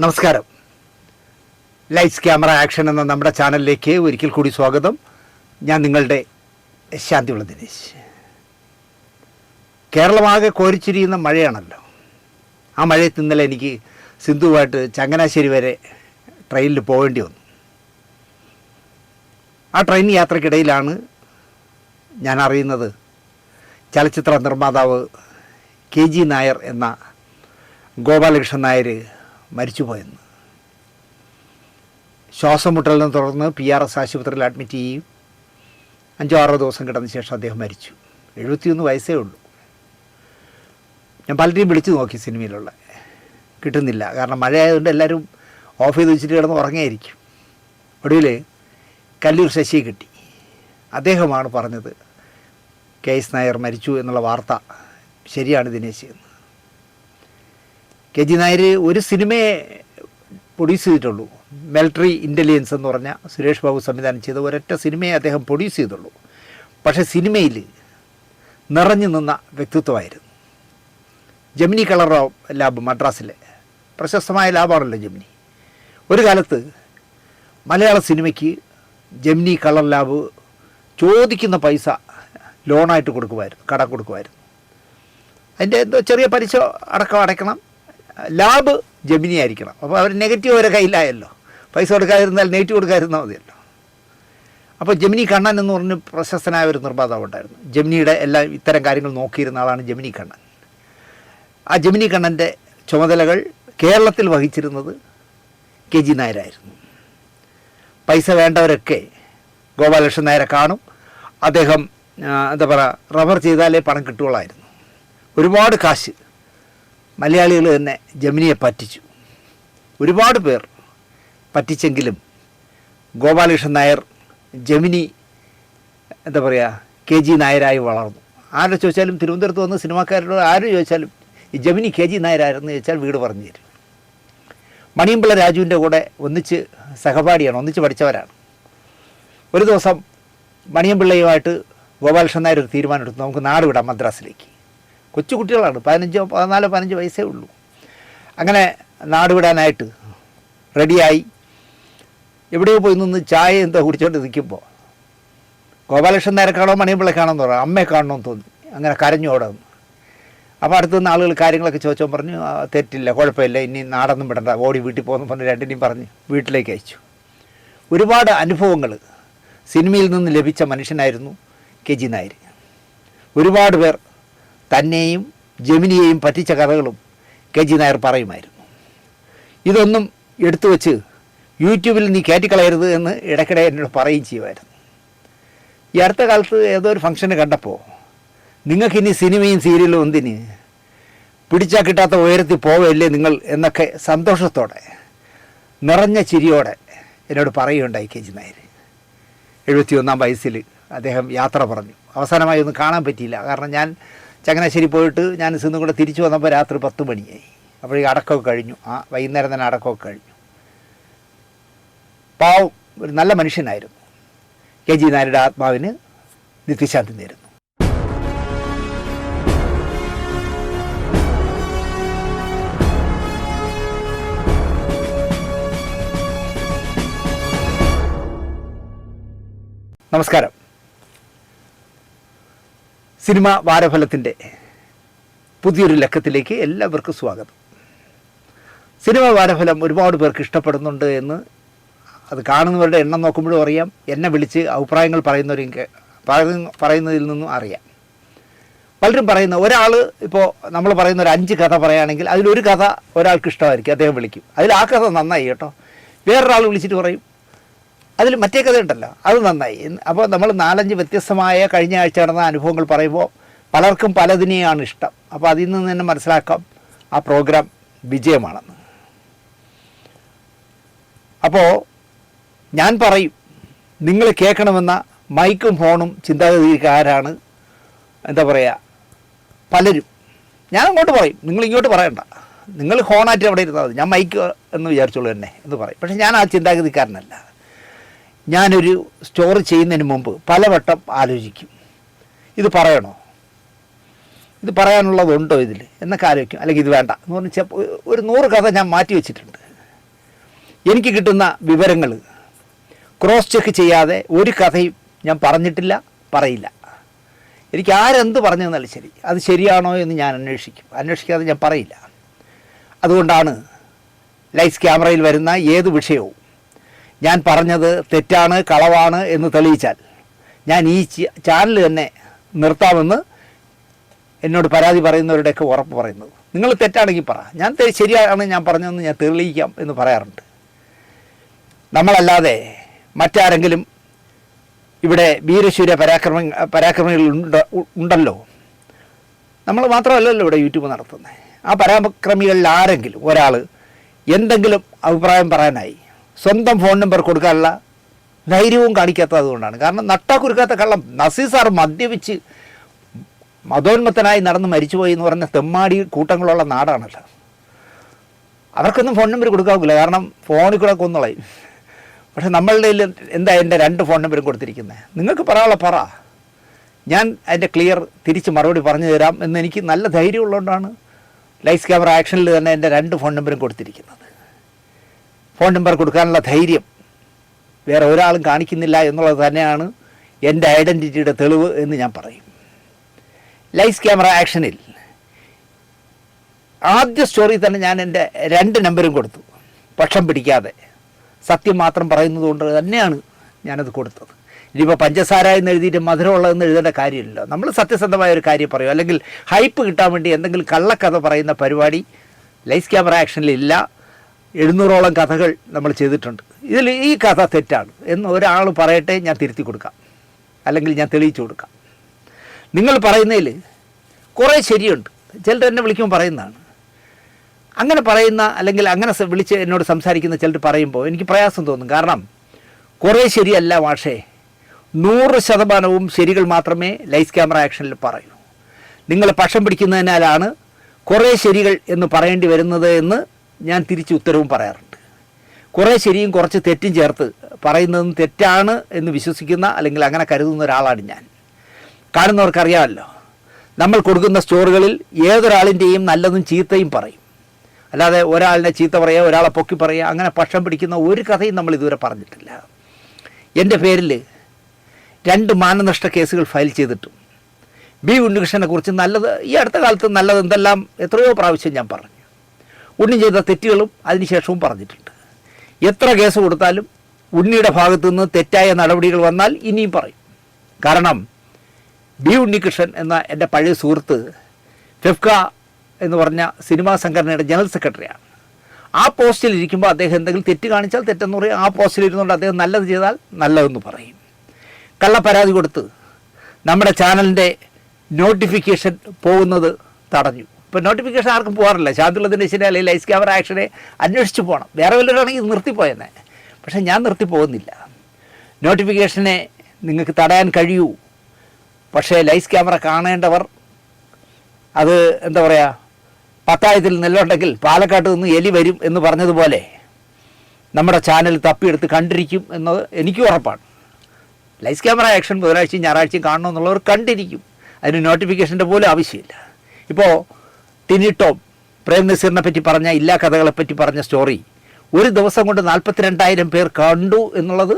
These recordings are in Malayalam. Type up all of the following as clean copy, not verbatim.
നമസ്കാരം. ലൈറ്റ്സ് ക്യാമറ ആക്ഷൻ എന്ന നമ്മുടെ ചാനലിലേക്ക് ഒരിക്കൽ കൂടി സ്വാഗതം. ഞാൻ നിങ്ങളുടെ ശാന്തിയുള്ള ദിനേശ്. കേരളമാകെ കോരിച്ചിരിയുന്ന മഴയാണല്ലോ. ആ മഴയത്ത് ഇന്നലെ എനിക്ക് സിന്ധുവായിട്ട് ചങ്ങനാശ്ശേരി വരെ ട്രെയിനിൽ പോകേണ്ടി വന്നു. ആ ട്രെയിൻ യാത്രക്കിടയിലാണ് ഞാൻ അറിയുന്നത് ചലച്ചിത്ര നിർമ്മാതാവ് KG നായർ എന്ന ഗോപാലകൃഷ്ണൻ നായർ മരിച്ചുപോയെന്ന്. ശ്വാസം മുട്ടലിനെ തുടർന്ന് PRS ആശുപത്രിയിൽ അഡ്മിറ്റ് ചെയ്യും. 5-6 ദിവസം കിടന്ന ശേഷം അദ്ദേഹം മരിച്ചു. 71 വയസ്സേ ഉള്ളൂ. ഞാൻ പലരെയും വിളിച്ചു നോക്കി സിനിമയിലുള്ള, കിട്ടുന്നില്ല. കാരണം മഴയായതുകൊണ്ട് എല്ലാവരും ഓഫ് ചെയ്ത് വെച്ചിട്ട് കിടന്ന് ഉറങ്ങിയായിരിക്കും. ഒടുവിൽ കല്ലൂർ ശശിയെ കിട്ടി. അദ്ദേഹമാണ് പറഞ്ഞത് KS നായർ മരിച്ചു എന്നുള്ള വാർത്ത ശരിയാണ് ദിനേശ് എന്ന്. KG നായർ ഒരു സിനിമയെ പ്രൊഡ്യൂസ് ചെയ്തിട്ടുള്ളൂ. മിലിറ്ററി ഇൻ്റലിജൻസ് എന്ന് പറഞ്ഞ സുരേഷ് ബാബു സംവിധാനം ചെയ്ത ഒരൊറ്റ സിനിമയെ അദ്ദേഹം പ്രൊഡ്യൂസ് ചെയ്തുള്ളൂ. പക്ഷേ സിനിമയിൽ നിറഞ്ഞു നിന്ന വ്യക്തിത്വമായിരുന്നു. ജെമിനി കളർ ലാബ്, മദ്രാസിലെ പ്രശസ്തമായ ലാബാണല്ലോ ജെമിനി. ഒരു കാലത്ത് മലയാള സിനിമയ്ക്ക് ജെമിനി കളർ ലാബ് ചോദിക്കുന്ന പൈസ ലോണായിട്ട് കൊടുക്കുമായിരുന്നു, കടം കൊടുക്കുമായിരുന്നു. അതിൻ്റെ എന്തോ ചെറിയ പലിശ അടയ്ക്കണം. ലാബ് ജെമിനി ആയിരിക്കണം. അപ്പോൾ അവർ നെഗറ്റീവ് അവരെ കയ്യിലായല്ലോ. പൈസ കൊടുക്കാതിരുന്നാൽ നെഗറ്റീവ് കൊടുക്കാതിരുന്നാൽ മതിയല്ലോ. അപ്പോൾ ജെമിനി കണ്ണൻ എന്ന് പറഞ്ഞ് പ്രശസ്തനായ ഒരു നിർമ്മാതാവ് ഉണ്ടായിരുന്നു. ജെമിനിയുടെ എല്ലാ ഇത്തരം കാര്യങ്ങൾ നോക്കിയിരുന്ന ആളാണ് ജെമിനി കണ്ണൻ. ആ ജെമിനി കണ്ണൻ്റെ ചുമതലകൾ കേരളത്തിൽ വഹിച്ചിരുന്നത് KG നായരായിരുന്നു. പൈസ വേണ്ടവരൊക്കെ ഗോപാലകൃഷ്ണൻ നായരെ കാണും. അദ്ദേഹം എന്താ പറയുക, റബ്ബർ ചെയ്താലേ പണം കിട്ടുകയുള്ളായിരുന്നു. ഒരുപാട് കാശ് മലയാളികൾ തന്നെ ജെമിനിയെ പറ്റിച്ചു. ഒരുപാട് പേർ പറ്റിച്ചെങ്കിലും ഗോപാലകൃഷ്ണൻ നായർ ജെമിനി എന്താ പറയുക KG നായരായി വളർന്നു. ആരുടെ ചോദിച്ചാലും, തിരുവനന്തപുരത്ത് വന്ന് സിനിമാക്കാരോട് ആരും ചോദിച്ചാലും ഈ ജെമിനി KG നായരായിരുന്നു ചോദിച്ചാൽ വീട് പറഞ്ഞു തരും. മണിയമ്പിള്ള രാജുവിൻ്റെ കൂടെ ഒന്നിച്ച് സഹപാഠിയാണ്, ഒന്നിച്ച് പഠിച്ചവരാണ്. ഒരു ദിവസം മണിയമ്പിള്ളയുമായിട്ട് ഗോപാലകൃഷ്ണൻ നായർ ഒരു തീരുമാനമെടുത്തു, നമുക്ക് നാട് വിടാം മദ്രാസിലേക്ക്. കൊച്ചു കുട്ടികളാണ്, 14-15 വയസ്സേ ഉള്ളൂ. അങ്ങനെ നാട് വിടാനായിട്ട് റെഡിയായി എവിടെയോ പോയി നിന്ന് ചായ എന്തോ കുടിച്ചുകൊണ്ട് നിൽക്കുമ്പോൾ ഗോപാലകൃഷ്ണൻ നായരെ കാണോ മണിയമ്പിള്ളയെ കാണുമെന്ന് പറയാം, അമ്മയെ കാണണമെന്ന് തോന്നി. അങ്ങനെ കരഞ്ഞു അവിടെ നിന്ന്. അപ്പോൾ അടുത്ത് നിന്ന് ആളുകൾ കാര്യങ്ങളൊക്കെ ചോദിച്ചോ പറഞ്ഞു, തെറ്റില്ല, കുഴപ്പമില്ല, ഇനി നാടൊന്നും വിടണ്ട, ഓടി വീട്ടിൽ പോകുന്നു പറഞ്ഞ് രണ്ടിനെയും പറഞ്ഞ് വീട്ടിലേക്ക് അയച്ചു. ഒരുപാട് അനുഭവങ്ങൾ സിനിമയിൽ നിന്ന് ലഭിച്ച മനുഷ്യനായിരുന്നു KG നായർ. ഒരുപാട് പേർ തന്നെയും ജെമിനിയെയും പറ്റിച്ച കഥകളും KG നായർ പറയുമായിരുന്നു. ഇതൊന്നും എടുത്തു വച്ച് യൂട്യൂബിൽ നീ കയറ്റിക്കളയരുത് എന്ന് ഇടയ്ക്കിടെ എന്നോട് പറയുകയും ചെയ്യുമായിരുന്നു. ഈ അടുത്ത കാലത്ത് ഏതോ ഒരു ഫംഗ്ഷന് കണ്ടപ്പോൾ, നിങ്ങൾക്കിനി സിനിമയും സീരിയലും എന്തിന്, പിടിച്ചാൽ കിട്ടാത്ത ഉയരത്തിൽ പോവല്ലേ നിങ്ങൾ എന്നൊക്കെ സന്തോഷത്തോടെ നിറഞ്ഞ ചിരിയോടെ എന്നോട് പറയുകയുണ്ടായി KG നായർ. 71 വയസ്സിൽ അദ്ദേഹം യാത്ര പറഞ്ഞു. അവസാനമായി ഒന്നും കാണാൻ പറ്റിയില്ല. കാരണം ഞാൻ ചങ്ങനാശ്ശേരി പോയിട്ട് ഞാൻ സിന്നും കൂടെ തിരിച്ചു വന്നപ്പോൾ രാത്രി 10 മണിയായി. അപ്പോഴേക്കും അടക്കമൊക്കെ കഴിഞ്ഞു. വൈകുന്നേരം തന്നെ അടക്കമൊക്കെ കഴിഞ്ഞു. പാവം ഒരു നല്ല മനുഷ്യനായിരുന്നു. KG നായരുടെ ആത്മാവിന് നിത്യശാന്തി നേരുന്നു. നമസ്കാരം. സിനിമ വാരഫലത്തിൻ്റെ പുതിയൊരു ലക്കത്തിലേക്ക് എല്ലാവർക്കും സ്വാഗതം. സിനിമ വാരഫലം ഒരുപാട് പേർക്ക് ഇഷ്ടപ്പെടുന്നുണ്ട് എന്ന് അത് കാണുന്നവരുടെ എണ്ണം നോക്കുമ്പോഴും അറിയാം. എന്നെ വിളിച്ച് അഭിപ്രായങ്ങൾ പറയുന്നതിൽ നിന്നും അറിയാം. പലരും പറയുന്ന ഒരാൾ, ഇപ്പോൾ നമ്മൾ പറയുന്ന ഒരു 5 കഥ പറയുകയാണെങ്കിൽ അതിലൊരു കഥ ഒരാൾക്ക് ഇഷ്ടമായിരിക്കും, അദ്ദേഹം വിളിക്കും, അതിൽ ആ കഥ നന്നായി കേട്ടോ. വേറൊരാൾ വിളിച്ചിട്ട് പറയും അതിൽ മറ്റേ കഥ ഉണ്ടല്ലോ അത് നന്നായി. അപ്പോൾ നമ്മൾ 4-5 വ്യത്യസ്തമായ കഴിഞ്ഞ ആഴ്ച നടന്ന അനുഭവങ്ങൾ പറയുമ്പോൾ പലർക്കും പലതിനെയാണ് ഇഷ്ടം. അപ്പോൾ അതിൽ നിന്ന് തന്നെ മനസ്സിലാക്കാം ആ പ്രോഗ്രാം വിജയമാണെന്ന്. അപ്പോൾ ഞാൻ പറയും, നിങ്ങൾ കേൾക്കണമെന്ന മൈക്കും ഫോണും ചിന്താഗതിക്കാരാണ് എന്താ പറയുക പലരും. ഞാൻ അങ്ങോട്ട് പറയും, നിങ്ങൾ ഇങ്ങോട്ട് പറയണ്ട, നിങ്ങൾ ഫോണായിട്ട് അവിടെ ഇരുന്നാൽ മതി, ഞാൻ മൈക്ക് എന്ന് വിചാരിച്ചോളൂ എന്നെ എന്ന് പറയും. പക്ഷേ ഞാൻ ആ ചിന്താഗതിക്കാരനല്ല. ഞാനൊരു സ്റ്റോറി ചെയ്യുന്നതിന് മുമ്പ് പലവട്ടം ആലോചിക്കും, ഇത് പറയണോ, ഇത് പറയാനുള്ളതുണ്ടോ ഇതിൽ എന്നൊക്കെ ആലോചിക്കും. അല്ലെങ്കിൽ ഇത് വേണ്ട എന്ന് പറഞ്ഞാൽ ഒരു 100 കഥ ഞാൻ മാറ്റി വെച്ചിട്ടുണ്ട്. എനിക്ക് കിട്ടുന്ന വിവരങ്ങൾ ക്രോസ് ചെക്ക് ചെയ്യാതെ ഒരു കഥയും ഞാൻ പറഞ്ഞിട്ടില്ല, പറയില്ല. എനിക്ക് ആരെന്ത് പറഞ്ഞു തന്നാലും ശരി, അത് ശരിയാണോ എന്ന് ഞാൻ അന്വേഷിക്കാതെ ഞാൻ പറയില്ല. അതുകൊണ്ടാണ് ലൈറ്റ്സ് ക്യാമറയിൽ വരുന്ന ഏത് വിഷയവും ഞാൻ പറഞ്ഞത് തെറ്റാണ്, കളവാണ് എന്ന് തെളിയിച്ചാൽ ഞാൻ ഈ ചാനൽ തന്നെ നിർത്താമെന്ന് എന്നോട് പരാതി പറയുന്നവരുടെയൊക്കെ ഉറപ്പ് പറയുന്നത്. നിങ്ങൾ തെറ്റാണെങ്കിൽ പറ, ഞാൻ ശരിയാണ് ഞാൻ പറഞ്ഞതെന്ന് ഞാൻ തെളിയിക്കാം എന്ന് പറയാറുണ്ട്. നമ്മളല്ലാതെ മറ്റാരെങ്കിലും ഇവിടെ വീരശൂര പരാക്രമികൾ ഉണ്ടല്ലോ. നമ്മൾ മാത്രമല്ലല്ലോ ഇവിടെ യൂട്യൂബ് നടത്തുന്നത്. ആ പരാക്രമികളിൽ ആരെങ്കിലും ഒരാൾ എന്തെങ്കിലും അഭിപ്രായം പറയാനായി സ്വന്തം ഫോൺ നമ്പർ കൊടുക്കാനുള്ള ധൈര്യവും കാണിക്കാത്തത് അതുകൊണ്ടാണ്. കാരണം നട്ടാ കുരുക്കാത്ത കള്ളം. നസീർ സാർ മദ്യപിച്ച് മതോന്മത്തനായി നടന്ന് മരിച്ചുപോയി എന്ന് പറഞ്ഞ തെമ്മാടി കൂട്ടങ്ങളുള്ള നാടാണല്ലോ. അവർക്കൊന്നും ഫോൺ നമ്പർ കൊടുക്കാവില്ല, കാരണം ഫോണിൽ കൂടെ കൊന്നുകളയും. പക്ഷെ നമ്മളുടെ എന്താ എൻ്റെ 2 ഫോൺ നമ്പറും കൊടുത്തിരിക്കുന്നത്? നിങ്ങൾക്ക് പറയാനുള്ള പറ, ഞാൻ അതിൻ്റെ ക്ലിയർ തിരിച്ച് മറുപടി പറഞ്ഞു തരാം എന്ന് എനിക്ക് നല്ല ധൈര്യമുള്ളതുകൊണ്ടാണ് ലൈറ്റ്സ് ക്യാമറ ആക്ഷനിൽ തന്നെ എൻ്റെ 2 ഫോൺ നമ്പറും കൊടുത്തിരിക്കുന്നത്. ഫോൺ നമ്പർ കൊടുക്കാനുള്ള ധൈര്യം വേറെ ഒരാളും കാണിക്കുന്നില്ല എന്നുള്ളത് തന്നെയാണ് എൻ്റെ ഐഡൻറ്റിറ്റിയുടെ തെളിവ് എന്ന് ഞാൻ പറയും. ലൈറ്റ്സ് ക്യാമറ ആക്ഷനിൽ ആദ്യ സ്റ്റോറി തന്നെ ഞാൻ എൻ്റെ 2 നമ്പറും കൊടുത്തു. പക്ഷം പിടിക്കാതെ സത്യം മാത്രം പറയുന്നത് കൊണ്ട് തന്നെയാണ് ഞാനത് കൊടുത്തത്. ഇനിയിപ്പോൾ പഞ്ചസാര എന്ന് എഴുതിയിട്ട് മധുരമുള്ളതെന്ന് എഴുതേണ്ട കാര്യമില്ലല്ലോ. നമ്മൾ സത്യസന്ധമായ ഒരു കാര്യം പറയും, അല്ലെങ്കിൽ ഹൈപ്പ് കിട്ടാൻ വേണ്ടി എന്തെങ്കിലും കള്ളക്കഥ പറയുന്ന പരിപാടി ലൈറ്റ്സ് ക്യാമറ ആക്ഷനിലില്ല. 700ഓളം കഥകൾ നമ്മൾ ചെയ്തിട്ടുണ്ട്. ഇതിൽ ഈ കഥ തെറ്റാണ് എന്ന് ഒരാൾ പറയട്ടെ, ഞാൻ തിരുത്തി കൊടുക്കാം, അല്ലെങ്കിൽ ഞാൻ തെളിയിച്ചു കൊടുക്കാം. നിങ്ങൾ പറയുന്നതിൽ കുറേ ശരിയുണ്ട്. ചിലർ എന്നെ വിളിക്കുമ്പോൾ പറയുന്നതാണ്. അങ്ങനെ പറയുന്ന അല്ലെങ്കിൽ അങ്ങനെ വിളിച്ച് എന്നോട് സംസാരിക്കുന്ന ചിലർ പറയുമ്പോൾ എനിക്ക് പ്രയാസം തോന്നും. കാരണം കുറേ ശരിയല്ല മാഷേ, 100% ശരികൾ മാത്രമേ ലൈറ്റ്സ് ക്യാമറ ആക്ഷനിൽ പറയൂ. നിങ്ങൾ പക്ഷം പിടിക്കുന്നതിനാലാണ് കുറേ ശരികൾ എന്ന് പറയേണ്ടി വരുന്നത് എന്ന് ഞാൻ തിരിച്ച് ഉത്തരവും പറയാറുണ്ട്. കുറേ ശരിയും കുറച്ച് തെറ്റും ചേർത്ത് പറയുന്നതും തെറ്റാണ് എന്ന് വിശ്വസിക്കുന്ന അല്ലെങ്കിൽ അങ്ങനെ കരുതുന്ന ഒരാളാണ് ഞാൻ. കാണുന്നവർക്കറിയാമല്ലോ, നമ്മൾ കൊടുക്കുന്ന സ്റ്റോറികളിൽ ഏതൊരാളിൻ്റെയും നല്ലതും ചീത്തയും പറയും. അല്ലാതെ ഒരാളിനെ ചീത്ത പറയുക, ഒരാളെ പൊക്കി പറയുക, അങ്ങനെ പക്ഷം പിടിക്കുന്ന ഒരു കഥയും നമ്മൾ ഇതുവരെ പറഞ്ഞിട്ടില്ല. എൻ്റെ പേരിൽ 2 മാനനഷ്ട കേസുകൾ ഫയൽ ചെയ്തിട്ടും ബി ഉണ്ണികൃഷ്ണനെ കുറിച്ച് നല്ലത് ഈ അടുത്ത കാലത്ത് നല്ലത് എന്തെല്ലാം എത്രയോ പ്രാവശ്യം ഞാൻ പറഞ്ഞു. ഉണ്ണി ചെയ്ത തെറ്റുകളും അതിനുശേഷവും പറഞ്ഞിട്ടുണ്ട്. എത്ര കേസ് കൊടുത്താലും ഉണ്ണിയുടെ ഭാഗത്തു നിന്ന് തെറ്റായ നടപടികൾ വന്നാൽ ഇനിയും പറയും. കാരണം ബി ഉണ്ണികൃഷ്ണൻ എന്ന എൻ്റെ പഴയ സുഹൃത്ത് ഫെഫ്ക എന്ന് പറഞ്ഞ സിനിമാ സംഘടനയുടെ ജനറൽ സെക്രട്ടറിയാണ്. ആ പോസ്റ്റിൽ ഇരിക്കുമ്പോൾ അദ്ദേഹം എന്തെങ്കിലും തെറ്റ് കാണിച്ചാൽ തെറ്റെന്ന് പറയും. ആ പോസ്റ്റിൽ ഇരുന്നുകൊണ്ട് അദ്ദേഹം നല്ലത് ചെയ്താൽ നല്ലതെന്ന് പറയും. കള്ളപ്പരാതി കൊടുത്ത് നമ്മുടെ ചാനലിൻ്റെ നോട്ടിഫിക്കേഷൻ പോകുന്നത് തടഞ്ഞു. ഇപ്പോൾ നോട്ടിഫിക്കേഷൻ ആർക്കും പോകാറില്ല. ഷാദുള്ളതിൻ്റെ ശരി അല്ലെങ്കിൽ ലൈറ്റ്സ് ക്യാമറ ആക്ഷനെ അന്വേഷിച്ച് പോകണം. വേറെ വല്ലവരാണെങ്കിൽ നിർത്തിപ്പോയെന്നെ. പക്ഷേ ഞാൻ നിർത്തിപ്പോകുന്നില്ല. നോട്ടിഫിക്കേഷനെ നിങ്ങൾക്ക് തടയാൻ കഴിയൂ. പക്ഷേ ലൈറ്റ്സ് ക്യാമറ കാണേണ്ടവർ അത് എന്താ പറയുക, പത്തായത്തിൽ നെല്ലുണ്ടെങ്കിൽ പാലക്കാട്ട് നിന്ന് എലി വരും എന്ന് പറഞ്ഞതുപോലെ നമ്മുടെ ചാനൽ തപ്പിയെടുത്ത് കണ്ടിരിക്കും എന്നത് എനിക്ക് ഉറപ്പാണ്. ലൈറ്റ്സ് ക്യാമറ ആക്ഷൻ ബുധനാഴ്ചയും ഞായറാഴ്ചയും കാണണമെന്നുള്ളവർ കണ്ടിരിക്കും. അതിന് നോട്ടിഫിക്കേഷൻ്റെ പോലും ആവശ്യമില്ല. ഇപ്പോൾ ടിനി ടോം പ്രേം നസീറിനെ പറ്റി പറഞ്ഞ ഇല്ലാ കഥകളെപ്പറ്റി പറഞ്ഞ സ്റ്റോറി ഒരു ദിവസം കൊണ്ട് 42,000 പേർ കണ്ടു എന്നുള്ളത്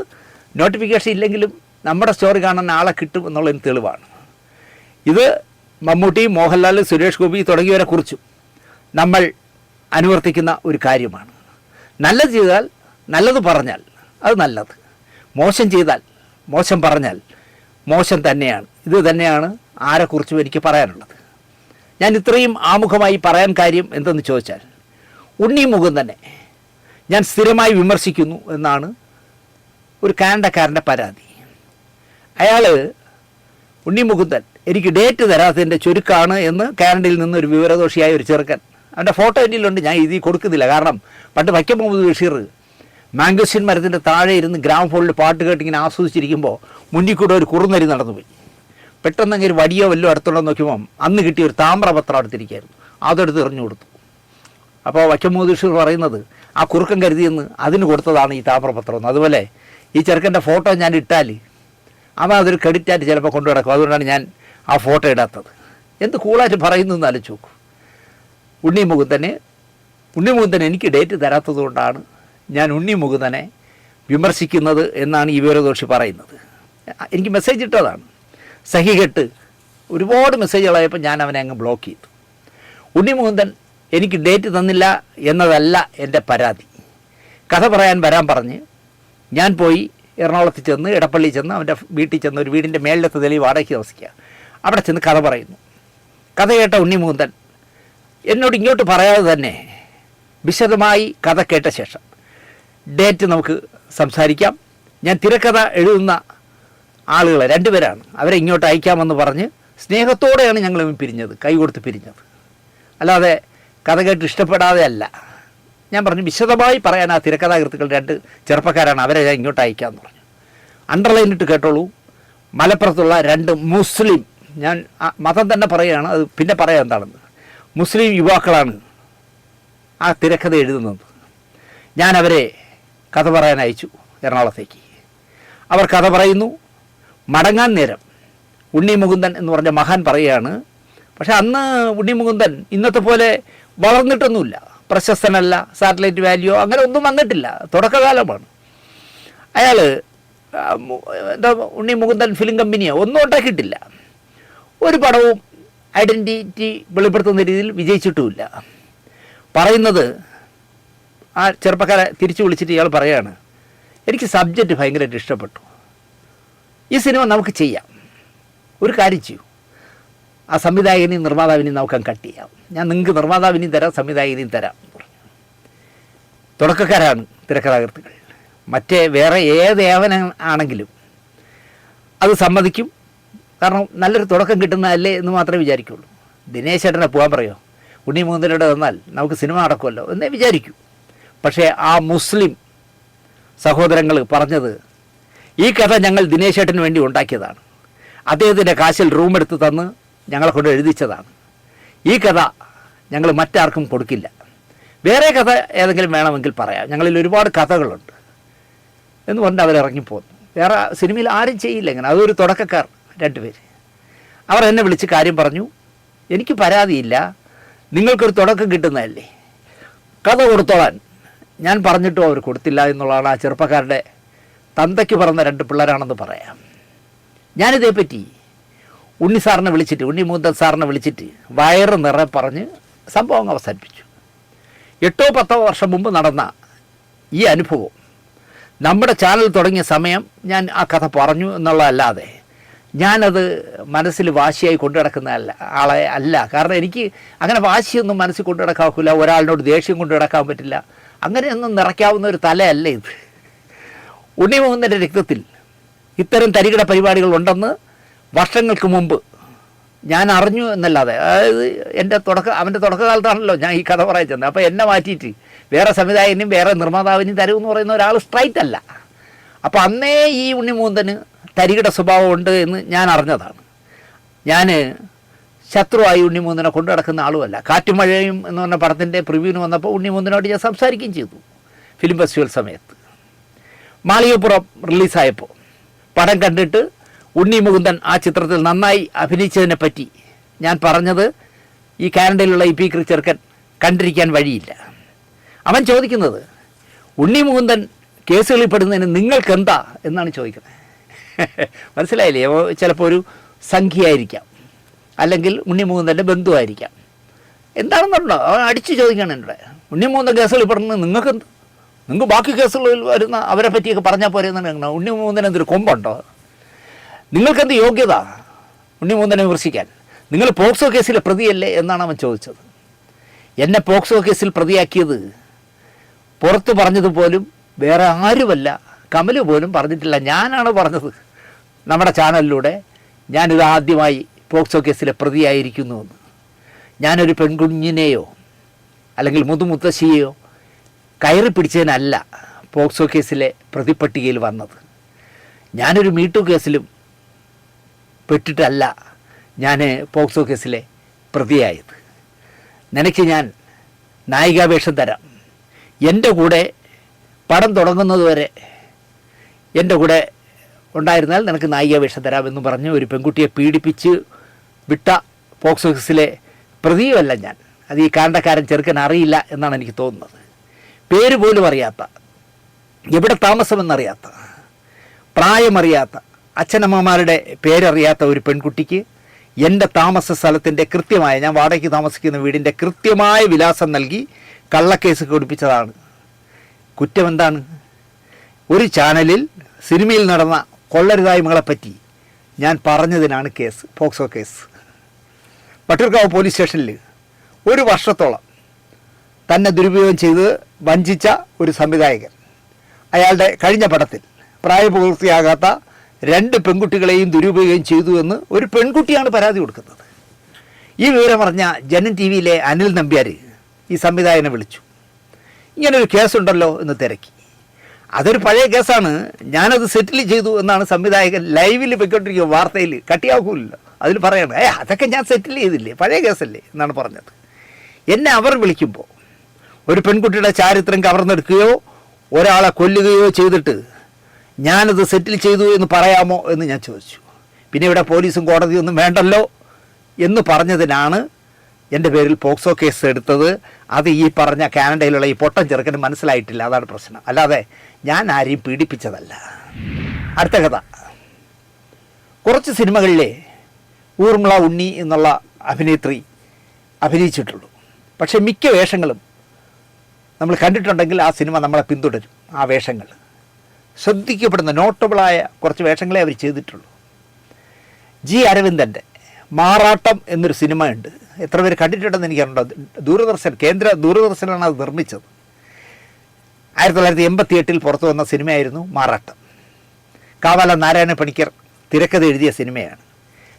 നോട്ടിഫിക്കേഷൻ ഇല്ലെങ്കിലും നമ്മുടെ സ്റ്റോറി കാണാൻ ആളെ കിട്ടും എന്നുള്ളതിന് തെളിവാണ്. ഇത് മമ്മൂട്ടി, മോഹൻലാൽ, സുരേഷ് ഗോപി തുടങ്ങിയവരെ കുറിച്ചും നമ്മൾ അനുവർത്തിക്കുന്ന ഒരു കാര്യമാണ്. നല്ലത് ചെയ്താൽ, നല്ലത് പറഞ്ഞാൽ അത് നല്ലത്, മോശം ചെയ്താൽ, മോശം പറഞ്ഞാൽ മോശം തന്നെയാണ്. ഇത് തന്നെയാണ് ആരെക്കുറിച്ചും എനിക്ക് പറയാനുള്ളത്. ഞാൻ ഇത്രയും ആമുഖമായി പറയാൻ കാര്യം എന്തെന്ന് ചോദിച്ചാൽ, ഉണ്ണി മുകുന്ദനെ ഞാൻ സ്ഥിരമായി വിമർശിക്കുന്നു എന്നാണ് ഒരു കാനഡക്കാരൻ്റെ പരാതി. അയാൾ ഉണ്ണി മുകുന്ദൻ എനിക്ക് ഡേറ്റ് തരാത്തതിൻ്റെ ചുരുക്കാണ് എന്ന് കാനഡയിൽ നിന്ന് ഒരു വിവരദോഷിയായ ഒരു ചെറുക്കൻ, അവൻ്റെ ഫോട്ടോ എന്നിലുണ്ട്, ഞാൻ ഇതിൽ കൊടുക്കുന്നില്ല. കാരണം പണ്ട് വൈക്കം മുഹമ്മദ് ബഷീർ മാംഗോസ്റ്റിൻ മരത്തിൻ്റെ താഴെ ഇരുന്ന് ഗ്രാമഫോണിൽ പാട്ട് കേട്ടിങ്ങനെ ആസ്വദിച്ചിരിക്കുമ്പോൾ മുന്നിൽ കൂടെ ഒരു കുറുനരി നടന്നുപോയി. പെട്ടെന്ന് അങ്ങനെ ഒരു വടിയോ വല്ലോ അടുത്തുണ്ടോ നോക്കുമ്പം അന്ന് കിട്ടിയ ഒരു താമ്രപത്രം അടുത്തിരിക്കുകയായിരുന്നു. അതെടുത്ത് എറിഞ്ഞു കൊടുത്തു. അപ്പോൾ വൈക്കം മുഹമ്മദ് ബഷീർ പറയുന്നത് ആ കുറുക്കൻ കരുതിയെന്ന് അതിന് കൊടുത്തതാണ് ഈ താമ്രപത്രം എന്ന്. അതുപോലെ ഈ ചെറുക്കൻ്റെ ഫോട്ടോ ഞാൻ ഇട്ടാൽ അവൻ അതൊരു ക്രെഡിറ്റായിട്ട് ചിലപ്പോൾ കൊണ്ടു നടക്കും. അതുകൊണ്ടാണ് ഞാൻ ആ ഫോട്ടോ ഇടാത്തത്. എന്ത് കൂളായിട്ട് പറയുന്നു എന്ന് ആലോചിച്ച് നോക്കൂ. ഉണ്ണി മുകുന്ദൻ എനിക്ക് ഡേറ്റ് തരാത്തത് കൊണ്ടാണ് ഞാൻ ഉണ്ണി മുകുന്ദനെ വിമർശിക്കുന്നത് എന്നാണ് ഈ വിവരദോഷി പറയുന്നത്. എനിക്ക് മെസ്സേജ് ഇട്ടതാണ്. സഹികെട്ട് ഒരുപാട് മെസ്സേജുകളായപ്പോൾ ഞാൻ അവനെ അങ്ങ് ബ്ലോക്ക് ചെയ്തു. ഉണ്ണി മുകുന്ദൻ എനിക്ക് ഡേറ്റ് തന്നില്ല എന്നതല്ല എൻ്റെ പരാതി. കഥ പറയാൻ വരാൻ പറഞ്ഞ് ഞാൻ പോയി എറണാകുളത്ത് ചെന്ന് ഇടപ്പള്ളി ചെന്ന് അവൻ്റെ വീട്ടിൽ ചെന്ന് ഒരു വീടിൻ്റെ മേളിലത്തെ തെളിവ് വാടകയ്ക്ക് താമസിക്കുക. അവിടെ ചെന്ന് കഥ പറയുന്നു. കഥ കേട്ട ഉണ്ണി മുകുന്ദൻ എന്നോട് ഇങ്ങോട്ട് പറയാതെ തന്നെ വിശദമായി കഥ കേട്ട ശേഷം ഡേറ്റ് നമുക്ക് സംസാരിക്കാം, ഞാൻ തിരക്കഥ എഴുതുന്ന ആളുകൾ 2 പേരാണ്, അവരെ ഇങ്ങോട്ട് അയക്കാമെന്ന് പറഞ്ഞ് സ്നേഹത്തോടെയാണ് ഞങ്ങൾ പിരിഞ്ഞത്, കൈ കൊടുത്ത് പിരിഞ്ഞത്. അല്ലാതെ കഥ കേട്ട് ഇഷ്ടപ്പെടാതെ അല്ല. ഞാൻ പറഞ്ഞു വിശദമായി പറയാൻ ആ തിരക്കഥാകൃത്തുക്കൾ 2 ചെറുപ്പക്കാരാണ്, അവരെ ഞാൻ ഇങ്ങോട്ട് അയക്കാമെന്ന് പറഞ്ഞു. അണ്ടർലൈനിട്ട് കേട്ടോളൂ, മലപ്പുറത്തുള്ള 2 മുസ്ലിം, ഞാൻ മതം തന്നെ പറയുകയാണ്, അത് പിന്നെ പറയാം എന്താണെന്ന്, മുസ്ലിം യുവാക്കളാണ് ആ തിരക്കഥ എഴുതുന്നത്. ഞാൻ അവരെ കഥ പറയാൻ അയച്ചു എറണാകുളത്തേക്ക്. അവർ കഥ പറയുന്നു. മടങ്ങാൻ നേരം ഉണ്ണി മുകുന്ദൻ എന്ന് പറഞ്ഞ മഹാൻ പറയുകയാണ്, പക്ഷേ അന്ന് ഉണ്ണി മുകുന്ദൻ ഇന്നത്തെ പോലെ വളർന്നിട്ടൊന്നുമില്ല, പ്രശസ്തനല്ല, സാറ്റലൈറ്റ് വാല്യൂ അങ്ങനെ ഒന്നും വന്നിട്ടില്ല, തുടക്കകാലമാണ്. അയാൾ എന്താ ഉണ്ണി മുകുന്ദൻ ഫിലിം കമ്പനിയോ ഒന്നും ഉണ്ടാക്കിയിട്ടില്ല, ഒരു പടവും ഐഡൻറ്റിറ്റി വെളിപ്പെടുത്തുന്ന രീതിയിൽ വിജയിച്ചിട്ടുമില്ല. പറയുന്നത് ആ ചെറുപ്പക്കാരെ തിരിച്ചു വിളിച്ചിട്ട് ഇയാൾ പറയുകയാണ്, എനിക്ക് സബ്ജക്റ്റ് ഭയങ്കരമായിട്ട് ഇഷ്ടപ്പെട്ടു, ഈ സിനിമ നമുക്ക് ചെയ്യാം, ഒരു കാര്യം ചെയ്യൂ, ആ സംവിധായകനെയും നിർമ്മാതാവിനെയും നമുക്ക് കട്ട് ചെയ്യാം, ഞാൻ നിങ്ങൾക്ക് നിർമ്മാതാവിനെയും തരാം സംവിധായകനെയും തരാം എന്ന് പറഞ്ഞു. തുടക്കക്കാരാണ് തിരക്കഥാകൃത്തുക്കൾ, മറ്റേ വേറെ ഏത് ആണെങ്കിലും അത് സമ്മതിക്കും, കാരണം നല്ലൊരു തുടക്കം കിട്ടുന്നതല്ലേ എന്ന് മാത്രമേ വിചാരിക്കുള്ളൂ. ദിനേശ് ചേട്ടനെ പോകാൻ പറയുമോ, ഉണ്ണി മുകുന്ദനോട് വന്നാൽ നമുക്ക് സിനിമ നടക്കുമല്ലോ എന്നേ വിചാരിക്കൂ. പക്ഷേ ആ മുസ്ലിം സഹോദരങ്ങൾ പറഞ്ഞത്, ഈ കഥ ഞങ്ങൾ ദിനേശ് ചേട്ടന് വേണ്ടി ഉണ്ടാക്കിയതാണ്, അദ്ദേഹത്തിൻ്റെ കാശിൽ റൂമെടുത്ത് തന്ന് ഞങ്ങളെ കൊണ്ട് എഴുതിച്ചതാണ്, ഈ കഥ ഞങ്ങൾ മറ്റാർക്കും കൊടുക്കില്ല, വേറെ കഥ ഏതെങ്കിലും വേണമെങ്കിൽ പറയാം, ഞങ്ങളിൽ ഒരുപാട് കഥകളുണ്ട് എന്ന് പറഞ്ഞ് അവരിറങ്ങിപ്പോന്നു. വേറെ സിനിമയിൽ ആരും ചെയ്യില്ല ഇങ്ങനെ, അതൊരു തുടക്കക്കാർ 2 പേര്. അവർ എന്നെ വിളിച്ച് കാര്യം പറഞ്ഞു, എനിക്ക് പരാതിയില്ല, നിങ്ങൾക്കൊരു തുടക്കം കിട്ടുന്നതല്ലേ, കഥ കൊടുത്തോളാൻ ഞാൻ പറഞ്ഞിട്ടും അവർ കൊടുത്തില്ല എന്നുള്ളതാണ് ആ ചെറുപ്പക്കാരുടെ തന്തയ്ക്ക് പറഞ്ഞ 2 പിള്ളേരാണെന്ന് പറയാം. ഞാനിതേപ്പറ്റി ഉണ്ണി സാറിനെ വിളിച്ചിട്ട്, ഉണ്ണി മുകുന്ദൻ സാറിനെ വിളിച്ചിട്ട് വയറ് നിറയെ പറഞ്ഞ് സംഭവം അവസാനിപ്പിച്ചു. 8-10 വർഷം മുമ്പ് നടന്ന ഈ അനുഭവം നമ്മുടെ ചാനൽ തുടങ്ങിയ സമയം ഞാൻ ആ കഥ പറഞ്ഞു എന്നുള്ളതല്ലാതെ ഞാനത് മനസ്സിൽ വാശിയായി കൊണ്ടു നടക്കുന്ന ആളെ അല്ല. കാരണം എനിക്ക് അങ്ങനെ വാശിയൊന്നും മനസ്സിൽ കൊണ്ടു നടക്കാവില്ല, ഒരാളിനോട് ദേഷ്യം കൊണ്ടു നടക്കാൻ പറ്റില്ല, അങ്ങനെയൊന്നും നിറയ്ക്കാവുന്ന ഒരു തലയല്ല ഇത്. ഉണ്ണി മുകുന്ദൻ്റെ രക്തത്തിൽ ഇത്തരം തരികിട പരിപാടികളുണ്ടെന്ന് വർഷങ്ങൾക്ക് മുമ്പ് ഞാൻ അറിഞ്ഞു എന്നല്ലാതെ, അതായത് അവൻ്റെ തുടക്കകാലത്താണല്ലോ ഞാൻ ഈ കഥ പറയാൻ ചെന്നത്. അപ്പോൾ എന്നെ മാറ്റിയിട്ട് വേറെ സംവിധായകനും വേറെ നിർമ്മാതാവിനും തരുമെന്ന് പറയുന്ന ഒരാൾ സ്ട്രൈറ്റ് അല്ല. അപ്പോൾ അന്നേ ഈ ഉണ്ണി മുകുന്ദന് തരികിട സ്വഭാവമുണ്ട് എന്ന് ഞാൻ അറിഞ്ഞതാണ്. ഞാൻ ശത്രുവായി ഉണ്ണി മുകുന്ദനെ കൊണ്ടു നടക്കുന്ന ആളുമല്ല. കാറ്റും മഴയും എന്ന് പറഞ്ഞ പടത്തിൻ്റെ പ്രിവ്യൂവിന് വന്നപ്പോൾ ഉണ്ണി മുകുന്ദനോട് ഞാൻ സംസാരിക്കുകയും ചെയ്തു ഫിലിം ഫെസ്റ്റിവൽ സമയത്ത്. മാളികപ്പുറം റിലീസായപ്പോൾ പടം കണ്ടിട്ട് ഉണ്ണി മുകുന്ദൻ ആ ചിത്രത്തിൽ നന്നായി അഭിനയിച്ചതിനെ പറ്റി ഞാൻ പറഞ്ഞത്, ഈ കാനഡയിലുള്ള ഈ പി ചെറുക്കൻ കണ്ടിരിക്കാൻ വഴിയില്ല. അവൻ ചോദിക്കുന്നത്, ഉണ്ണി മുകുന്ദൻ കേസുകളിൽ പെടുന്നതിന് നിങ്ങൾക്കെന്താ എന്നാണ് ചോദിക്കുന്നത്. മനസ്സിലായില്ലേ? ചിലപ്പോൾ ഒരു സംഖ്യയായിരിക്കാം, അല്ലെങ്കിൽ ഉണ്ണി മുകുന്ദൻ്റെ ബന്ധുവായിരിക്കാം, എന്താണെന്നുണ്ടോ അവൻ അടിച്ചു ചോദിക്കണം. എന്നോട് ഉണ്ണി മുകുന്ദൻ കേസുകളിൽ പെടുന്നത് നിങ്ങൾക്കെന്ത്, നിങ്ങൾക്ക് ബാക്കി കേസുകളിൽ വരുന്ന അവരെ പറ്റിയൊക്കെ പറഞ്ഞാൽ പോരെ എന്നാണ്. ഉണ്ണി മുകുന്ദൻ എന്തൊരു കൊമ്പുണ്ടോ, നിങ്ങൾക്കെന്ത് യോഗ്യത ഉണ്ണി മുകുന്ദനെ വിമർശിക്കാൻ, നിങ്ങൾ പോക്സോ കേസിലെ പ്രതിയല്ലേ എന്നാണ് അവൻ ചോദിച്ചത്. എന്നെ പോക്സോ കേസിൽ പ്രതിയാക്കിയത് പുറത്ത് പറഞ്ഞതുപോലും വേറെ ആരുമല്ല, കമൽ പോലും പറഞ്ഞിട്ടില്ല, ഞാനാണ് പറഞ്ഞത് നമ്മുടെ ചാനലിലൂടെ. ഞാനിത് ആദ്യമായി പോക്സോ കേസിലെ പ്രതിയായിരിക്കുന്നുവെന്ന്. ഞാനൊരു പെൺകുഞ്ഞിനെയോ അല്ലെങ്കിൽ മുതുമുത്തശ്ശിയെയോ കയറി പിടിച്ചതിനല്ല പോക്സോ കേസിലെ പ്രതിപ്പട്ടികയിൽ വന്നത്. ഞാനൊരു മീട്ടു കേസിലും പെട്ടിട്ടല്ല ഞാൻ പോക്സോ കേസിലെ പ്രതിയായത്. നിനക്ക് ഞാൻ നായികാവേഷം തരാം, എൻ്റെ കൂടെ പടം തുടങ്ങുന്നതുവരെ എൻ്റെ കൂടെ ഉണ്ടായിരുന്നാൽ നിനക്ക് നായികാവേഷം തരാമെന്ന് പറഞ്ഞ് ഒരു പെൺകുട്ടിയെ പീഡിപ്പിച്ച് വിട്ട പോക്സോ കേസിലെ പ്രതിയുമല്ല ഞാൻ. അത് ഈ കാണ്ടക്കാരൻ ചെറുക്കൻ അറിയില്ല എന്നാണ് എനിക്ക് തോന്നുന്നത്. പേര് പോലും അറിയാത്ത എവിടെ താമസമെന്നറിയാത്ത, പ്രായമറിയാത്ത, അച്ഛനമ്മമാരുടെ പേരറിയാത്ത ഒരു പെൺകുട്ടിക്ക് എൻ്റെ താമസ സ്ഥലത്തിൻ്റെ കൃത്യമായ, ഞാൻ വാടകയ്ക്ക് താമസിക്കുന്ന വീടിൻ്റെ കൃത്യമായ വിലാസം നൽകി കള്ളക്കേസ് കൊടുപ്പിച്ചതാണ്. കുറ്റം എന്താണ്? ഒരു ചാനലിൽ സിനിമയിൽ നടന്ന കൊള്ളരുതായ്മകളെപ്പറ്റി ഞാൻ പറഞ്ഞതിനാണ് case, POCSO case. Vattiyoorkavu police സ്റ്റേഷനിൽ 1 വർഷത്തോളം തന്നെ ദുരുപയോഗം ചെയ്ത് വഞ്ചിച്ച ഒരു സംവിധായകൻ, അയാളുടെ കഴിഞ്ഞ പടത്തിൽ പ്രായപൂർത്തിയാകാത്ത 2 പെൺകുട്ടികളെയും ദുരുപയോഗം ചെയ്തു എന്ന് ഒരു പെൺകുട്ടിയാണ് പരാതി കൊടുക്കുന്നത്. ഈ വിവരം പറഞ്ഞ ജനം ടി വിയിലെ അനിൽ നമ്പ്യാർ ഈ സംവിധായകനെ വിളിച്ചു. ഇങ്ങനൊരു കേസുണ്ടല്ലോ എന്ന് തിരക്കി. അതൊരു പഴയ കേസാണ്, ഞാനത് സെറ്റിൽ ചെയ്തു എന്നാണ് സംവിധായകൻ ലൈവിൽ പോയിക്കൊണ്ടിരിക്കുക, വാർത്തയിൽ കട്ടിയാക്കൂല്ലോ, അതിൽ പറയണം, അതൊക്കെ ഞാൻ സെറ്റിൽ ചെയ്തില്ലേ, പഴയ കേസല്ലേ എന്നാണ് പറഞ്ഞത്. എന്നെ അവർ വിളിക്കുമ്പോൾ ഒരു പെൺകുട്ടിയുടെ ചാരിത്രം കവർന്നെടുക്കുകയോ ഒരാളെ കൊല്ലുകയോ ചെയ്തിട്ട് ഞാനത് സെറ്റിൽ ചെയ്തു എന്ന് പറയാമോ എന്ന് ഞാൻ ചോദിച്ചു. പിന്നെ ഇവിടെ പോലീസും കോടതിയൊന്നും വേണ്ടല്ലോ എന്ന് പറഞ്ഞതിനാണ് എൻ്റെ പേരിൽ പോക്സോ കേസ് എടുത്തത്. അത് ഈ പറഞ്ഞ കാനഡയിലുള്ള ഈ പൊട്ടൻ ചെറുക്കന് മനസ്സിലായിട്ടില്ല, അതാണ് പ്രശ്നം. അല്ലാതെ ഞാൻ ആരെയും പീഡിപ്പിച്ചതല്ല. അടുത്ത കഥ. കുറച്ച് സിനിമകളിലെ ഊർമിള ഉണ്ണി എന്നുള്ള അഭിനേത്രി അഭിനയിച്ചിട്ടുള്ളൂ. പക്ഷേ മിക്ക വേഷങ്ങളും നമ്മൾ കണ്ടിട്ടുണ്ടെങ്കിൽ ആ സിനിമ നമ്മളെ പിന്തുടരും. ആ വേഷങ്ങൾ ശ്രദ്ധിക്കപ്പെടുന്ന നോട്ടബിളായ കുറച്ച് വേഷങ്ങളെ അവർ ചെയ്തിട്ടുള്ളൂ. ജി അരവിന്ദൻ്റെ മാറാട്ടം എന്നൊരു സിനിമയുണ്ട്. എത്ര പേര് കണ്ടിട്ടുണ്ടെന്ന് എനിക്കറിയണ്ടോ? ദൂരദർശൻ, കേന്ദ്ര ദൂരദർശനാണ് അത് നിർമ്മിച്ചത്. 1988 പുറത്തു വന്ന സിനിമയായിരുന്നു മാറാട്ടം. കാവാല നാരായണ പണിക്കർ തിരക്കഥ എഴുതിയ സിനിമയാണ്.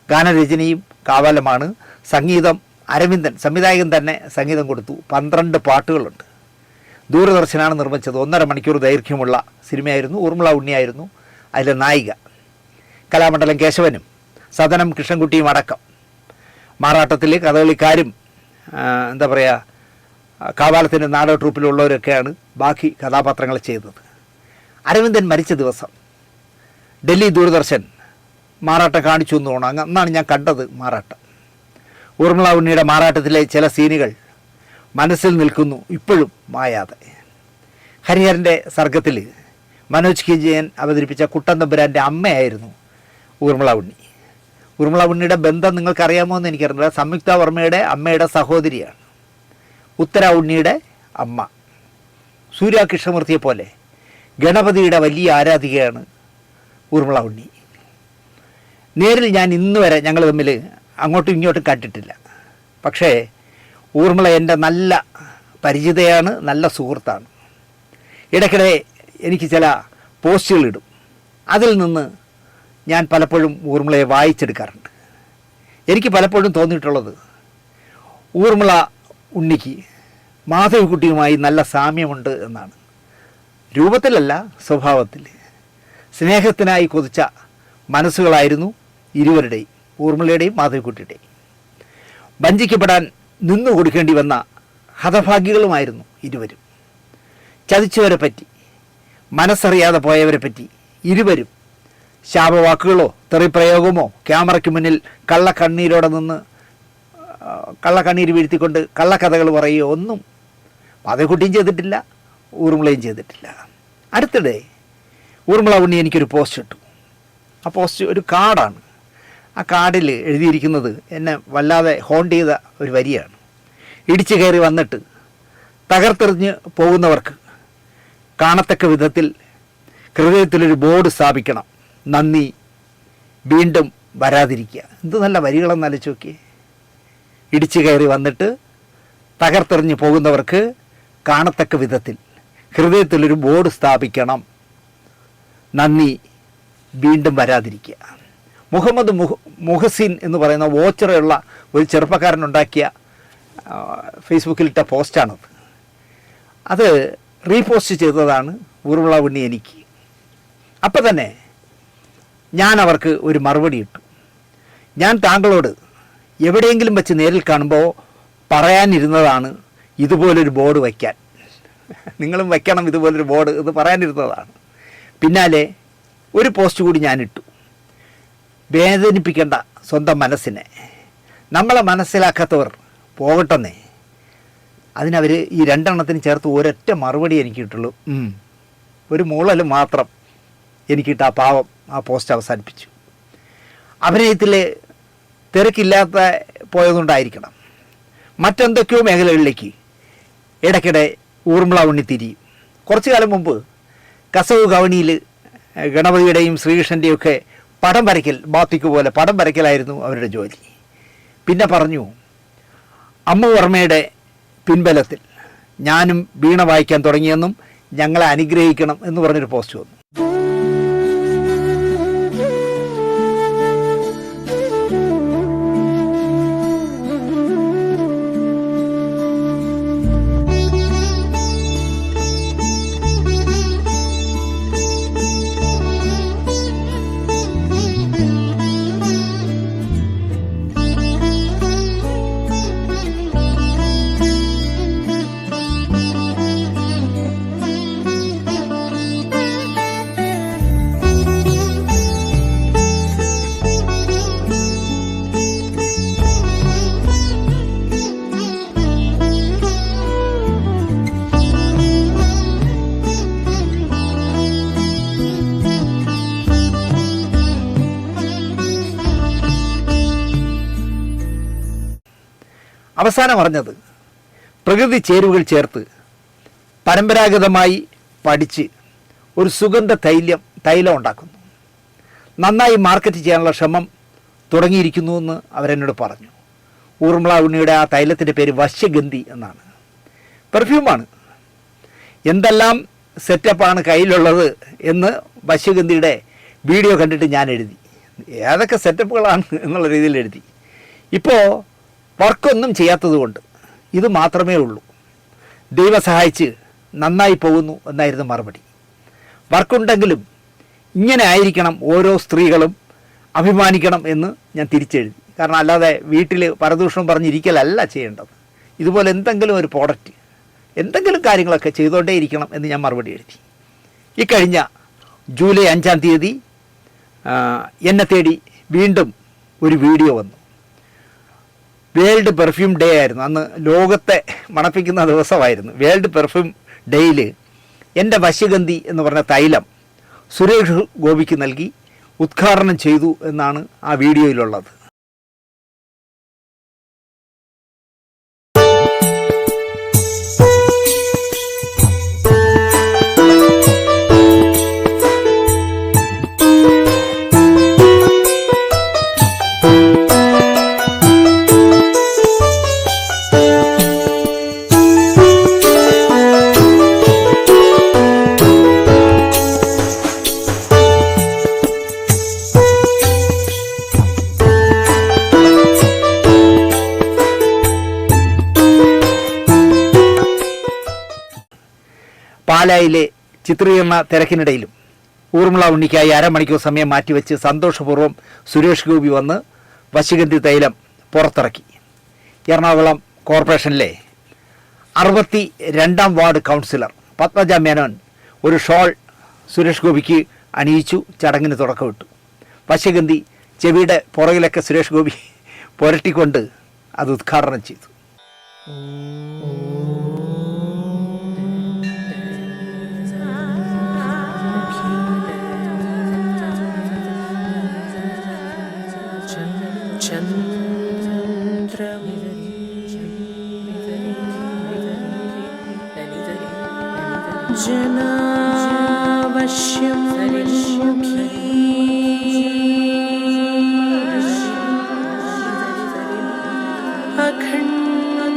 ഗാനരചനയും കാവാലമാണ്. സംഗീതം അരവിന്ദൻ, സംവിധായകൻ തന്നെ സംഗീതം കൊടുത്തു. 12 പാട്ടുകളുണ്ട്. ദൂരദർശനാണ് നിർമ്മിച്ചത്. 1.5 മണിക്കൂർ ദൈർഘ്യമുള്ള സിനിമയായിരുന്നു. ഊർമിള ഉണ്ണിയായിരുന്നു അതിലെ നായിക. കലാമണ്ഡലം കേശവനും സദനം കൃഷ്ണൻകുട്ടിയും അടക്കം മാറാട്ടത്തിൽ കഥകളിക്കാരും എന്താ പറയുക, കാവാലത്തിൻ്റെ നാടക ട്രൂപ്പിലുള്ളവരൊക്കെയാണ് ബാക്കി കഥാപാത്രങ്ങൾ ചെയ്തത്. അരവിന്ദൻ മരിച്ച ദിവസം ഡൽഹി ദൂരദർശൻ മാറാട്ടം കാണിച്ചു എന്ന് തോന്നുന്നു. അന്നാണ് ഞാൻ കണ്ടത് മാറാട്ടം. ഊർമിള ഉണ്ണിയുടെ മാറാട്ടത്തിലെ ചില സീനുകൾ മനസ്സിൽ നിൽക്കുന്നു ഇപ്പോഴും മായാതെ. ഹരിഹരൻ്റെ സർഗത്തിൽ മനോജ് കെ ജയൻ അവതരിപ്പിച്ച കുട്ടൻ തമ്പുരാൻ്റെ അമ്മയായിരുന്നു ഊർമിള ഉണ്ണി. ഊർമിള ഉണ്ണിയുടെ ബന്ധം നിങ്ങൾക്കറിയാമോ എന്ന് എനിക്കറിയില്ല. സംയുക്ത വർമ്മയുടെ അമ്മയുടെ സഹോദരിയാണ്. ഉത്തര ഉണ്ണിയുടെ അമ്മ. സൂര്യ കൃഷ്ണമൂർത്തിയെ പോലെ ഗണപതിയുടെ വലിയ ആരാധികയാണ് ഊർമിള ഉണ്ണി. നേരിൽ ഞാൻ ഇന്ന് വരെ ഞങ്ങൾ തമ്മിൽ അങ്ങോട്ടും ഇങ്ങോട്ടും കണ്ടിട്ടില്ല. പക്ഷേ ഊർമിള എൻ്റെ നല്ല പരിചിതയാണ്, നല്ല സുഹൃത്താണ്. ഇടയ്ക്കിടെ എനിക്ക് ചില പോസ്റ്റുകളിടും. അതിൽ നിന്ന് ഞാൻ പലപ്പോഴും ഊർമിളയെ വായിച്ചെടുക്കാറുണ്ട്. എനിക്ക് പലപ്പോഴും തോന്നിയിട്ടുള്ളത് ഊർമിള ഉണ്ണിക്ക് മാധവിക്കുട്ടിയുമായി നല്ല സാമ്യമുണ്ട് എന്നാണ്. രൂപത്തിലല്ല, സ്വഭാവത്തിൽ. സ്നേഹത്തിനായി കൊതിച്ച മനസ്സുകളായിരുന്നു ഇരുവരുടെയും, ഊർമിളയുടെയും മാധവിക്കുട്ടിയുടെയും. വഞ്ചിക്കപ്പെടാൻ നിന്നു കൊടുക്കേണ്ടി വന്ന ഹതഭാഗ്യങ്ങളുമായിരുന്നു ഇരുവരും. ചതിച്ചവരെ പറ്റി, മനസ്സറിയാതെ പോയവരെ പറ്റി ഇരുവരും ശാപവാക്കുകളോ തെറിപ്രയോഗമോ ക്യാമറയ്ക്ക് മുന്നിൽ കള്ളക്കണ്ണീരോടെ നിന്ന് കള്ളക്കണ്ണീര് വീഴ്ത്തിക്കൊണ്ട് കള്ളക്കഥകൾ പറയുകയോ ഒന്നും മാധവിക്കുട്ടിയും ചെയ്തിട്ടില്ല, ഊർമിളയും ചെയ്തിട്ടില്ല. അടുത്തിടെ ഊർമിള ഉണ്ണി എനിക്കൊരു പോസ്റ്റ് ഇട്ടു. ആ പോസ്റ്റ് ഒരു കാർഡാണ്. ആ കാർഡിൽ എഴുതിയിരിക്കുന്നത് എന്നെ വല്ലാതെ ഹോണ്ട് ചെയ്ത ഒരു വരിയാണ്. ഇടിച്ചു കയറി വന്നിട്ട് തകർത്തെറിഞ്ഞ് പോകുന്നവർക്ക് കാണത്തക്ക വിധത്തിൽ ഹൃദയത്തിലൊരു ബോർഡ് സ്ഥാപിക്കണം, നന്ദി, വീണ്ടും വരാതിരിക്കുക. എന്ത് നല്ല വരികളെന്ന് ആലോചിച്ച് നോക്കിയേ. ഇടിച്ചു കയറി വന്നിട്ട് തകർത്തെറിഞ്ഞ് പോകുന്നവർക്ക് കാണത്തക്ക വിധത്തിൽ ഹൃദയത്തിലൊരു ബോർഡ് സ്ഥാപിക്കണം, നന്ദി, വീണ്ടും വരാതിരിക്കുക. മുഹമ്മദ് മുഹസിൻ എന്ന് പറയുന്ന വോച്ചറുള്ള ഒരു ചെറുപ്പക്കാരനുണ്ടാക്കിയ ഫേസ്ബുക്കിലിട്ട പോസ്റ്റാണത്. അത് റീപോസ്റ്റ് ചെയ്തതാണ് ഊർമിള ഉണ്ണി എനിക്ക്. അപ്പം തന്നെ ഞാൻ അവർക്ക് ഒരു മറുപടി ഇട്ടു. ഞാൻ താങ്കളോട് എവിടെയെങ്കിലും വെച്ച് നേരിൽ കാണുമ്പോൾ പറയാനിരുന്നതാണ് ഇതുപോലൊരു ബോർഡ് വയ്ക്കാൻ, നിങ്ങളും വയ്ക്കണം ഇതുപോലൊരു ബോർഡ് എന്ന് പറയാനിരുന്നതാണ്. പിന്നാലെ ഒരു പോസ്റ്റ് കൂടി ഞാനിട്ടു. വേദനിപ്പിക്കേണ്ട സ്വന്തം മനസ്സിനെ, നമ്മളെ മനസ്സിലാക്കാത്തവർ പോകട്ടെന്നേ. അതിനവർ ഈ 2 എണ്ണത്തിന് ചേർത്ത് ഒരൊറ്റ മറുപടി എനിക്ക് കിട്ടുള്ളൂ, ഒരു മൂളൽ മാത്രം എനിക്കിട്ട് ആ പാവം ആ പോസ്റ്റ് അവസാനിപ്പിച്ചു. അഭിനയത്തിൽ തിരക്കില്ലാത്ത പോയതുകൊണ്ടായിരിക്കണം, മറ്റെന്തൊക്കെയോ മേഖലകളിലേക്ക് ഇടയ്ക്കിടെ ഊർമിള ഉണ്ണി തിരിയും. കുറച്ചു കാലം മുമ്പ് കസവ് ഗവണിയിൽ ഗണപതിയുടെയും ശ്രീകൃഷ്ണൻ്റെയും ഒക്കെ പടം വരയ്ക്കൽ, ബാത്തിക്ക് പോലെ പടം വരയ്ക്കലായിരുന്നു അവരുടെ ജോലി. പിന്നെ പറഞ്ഞു, അമ്മു വർമ്മയുടെ പിൻബലത്തിൽ ഞാനും വീണ വായിക്കാൻ തുടങ്ങിയെന്നും ഞങ്ങളെ അനുഗ്രഹിക്കണം എന്ന് പറഞ്ഞൊരു പോസ്റ്റ് വന്നു. അവസാനം പറഞ്ഞത്, പ്രകൃതി ചേരുവകൾ ചേർത്ത് പരമ്പരാഗതമായി പഠിച്ച് ഒരു സുഗന്ധ തൈലം ഉണ്ടാക്കുന്നു, നന്നായി മാർക്കറ്റ് ചെയ്യാനുള്ള ശ്രമം തുടങ്ങിയിരിക്കുന്നുവെന്ന് അവരെന്നോട് പറഞ്ഞു. ഊർമിള ഉണ്ണിയുടെ ആ തൈലത്തിൻ്റെ പേര് വശ്യഗന്ധി എന്നാണ്. പെർഫ്യൂമാണ്. എന്തെല്ലാം സെറ്റപ്പാണ് കയ്യിലുള്ളത് എന്ന് വശ്യഗന്ധിയുടെ വീഡിയോ കണ്ടിട്ട് ഞാൻ എഴുതി. ഏതൊക്കെ സെറ്റപ്പുകളാണ് എന്നുള്ള രീതിയിൽ എഴുതി. ഇപ്പോൾ വർക്കൊന്നും ചെയ്യാത്തത് കൊണ്ട് ഇത് മാത്രമേ ഉള്ളൂ, ദൈവം സഹായിച്ച് നന്നായി പോകുന്നു എന്നായിരുന്നു മറുപടി. വർക്കുണ്ടെങ്കിലും ഇങ്ങനെ ആയിരിക്കണം ഓരോ സ്ത്രീകളും അഭിമാനിക്കണം എന്ന് ഞാൻ തിരിച്ചെഴുതി. കാരണം അല്ലാതെ വീട്ടിൽ പരദൂഷണം പറഞ്ഞിരിക്കലല്ല ചെയ്യേണ്ടത്. ഇതുപോലെ എന്തെങ്കിലും ഒരു പ്രോഡക്റ്റ്, എന്തെങ്കിലും കാര്യങ്ങളൊക്കെ ചെയ്തുകൊണ്ടേ ഇരിക്കണം എന്ന് ഞാൻ മറുപടി എഴുതി. ഇക്കഴിഞ്ഞ ജൂലൈ 5-ാം തീയതി എന്നെ തേടി വീണ്ടും ഒരു വീഡിയോ വന്നു. വേൾഡ് പെർഫ്യൂം ഡേ ആയിരുന്നു, അന്ന് ലോകത്തെ മണപ്പിക്കുന്ന ദിവസമായിരുന്നു. വേൾഡ് പെർഫ്യൂം ഡേയിൽ എൻ്റെ വശ്യഗന്ധി എന്ന് പറഞ്ഞ തൈലം സുരേഷ് ഗോപിക്ക് നൽകി ഉദ്ഘാടനം ചെയ്തു എന്നാണ് ആ വീഡിയോയിലുള്ളത്. പാലായിലെ ചിത്രീകരണ തിരക്കിനിടയിലും ഊർമിള ഉണ്ണിക്കായി അരമണിക്കൂർ സമയം മാറ്റിവെച്ച് സന്തോഷപൂർവ്വം സുരേഷ് ഗോപി വന്ന് വശ്യഗന്ധി തൈലം പുറത്തിറക്കി. എറണാകുളം കോർപ്പറേഷനിലെ 62-ാം വാർഡ് കൗൺസിലർ പത്മജ മേനോൻ ഒരു ഷോൾ സുരേഷ് ഗോപിക്ക് അണിയിച്ചു. ചടങ്ങിന് തുടക്കമിട്ടു. വശ്യഗന്ധി ചെവിയുടെ പുറകിലൊക്കെ സുരേഷ് ഗോപി പുരട്ടിക്കൊണ്ട് അത് ഉദ്ഘാടനം ചെയ്തു. ജനാവശ്യം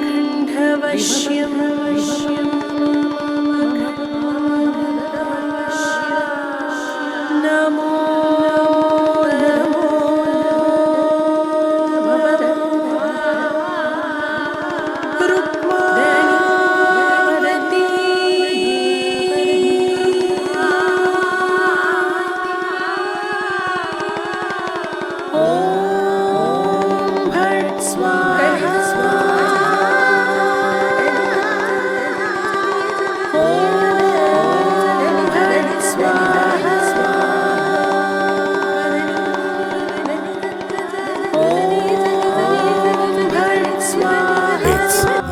അഖണ്ഡവശ്യം നമോ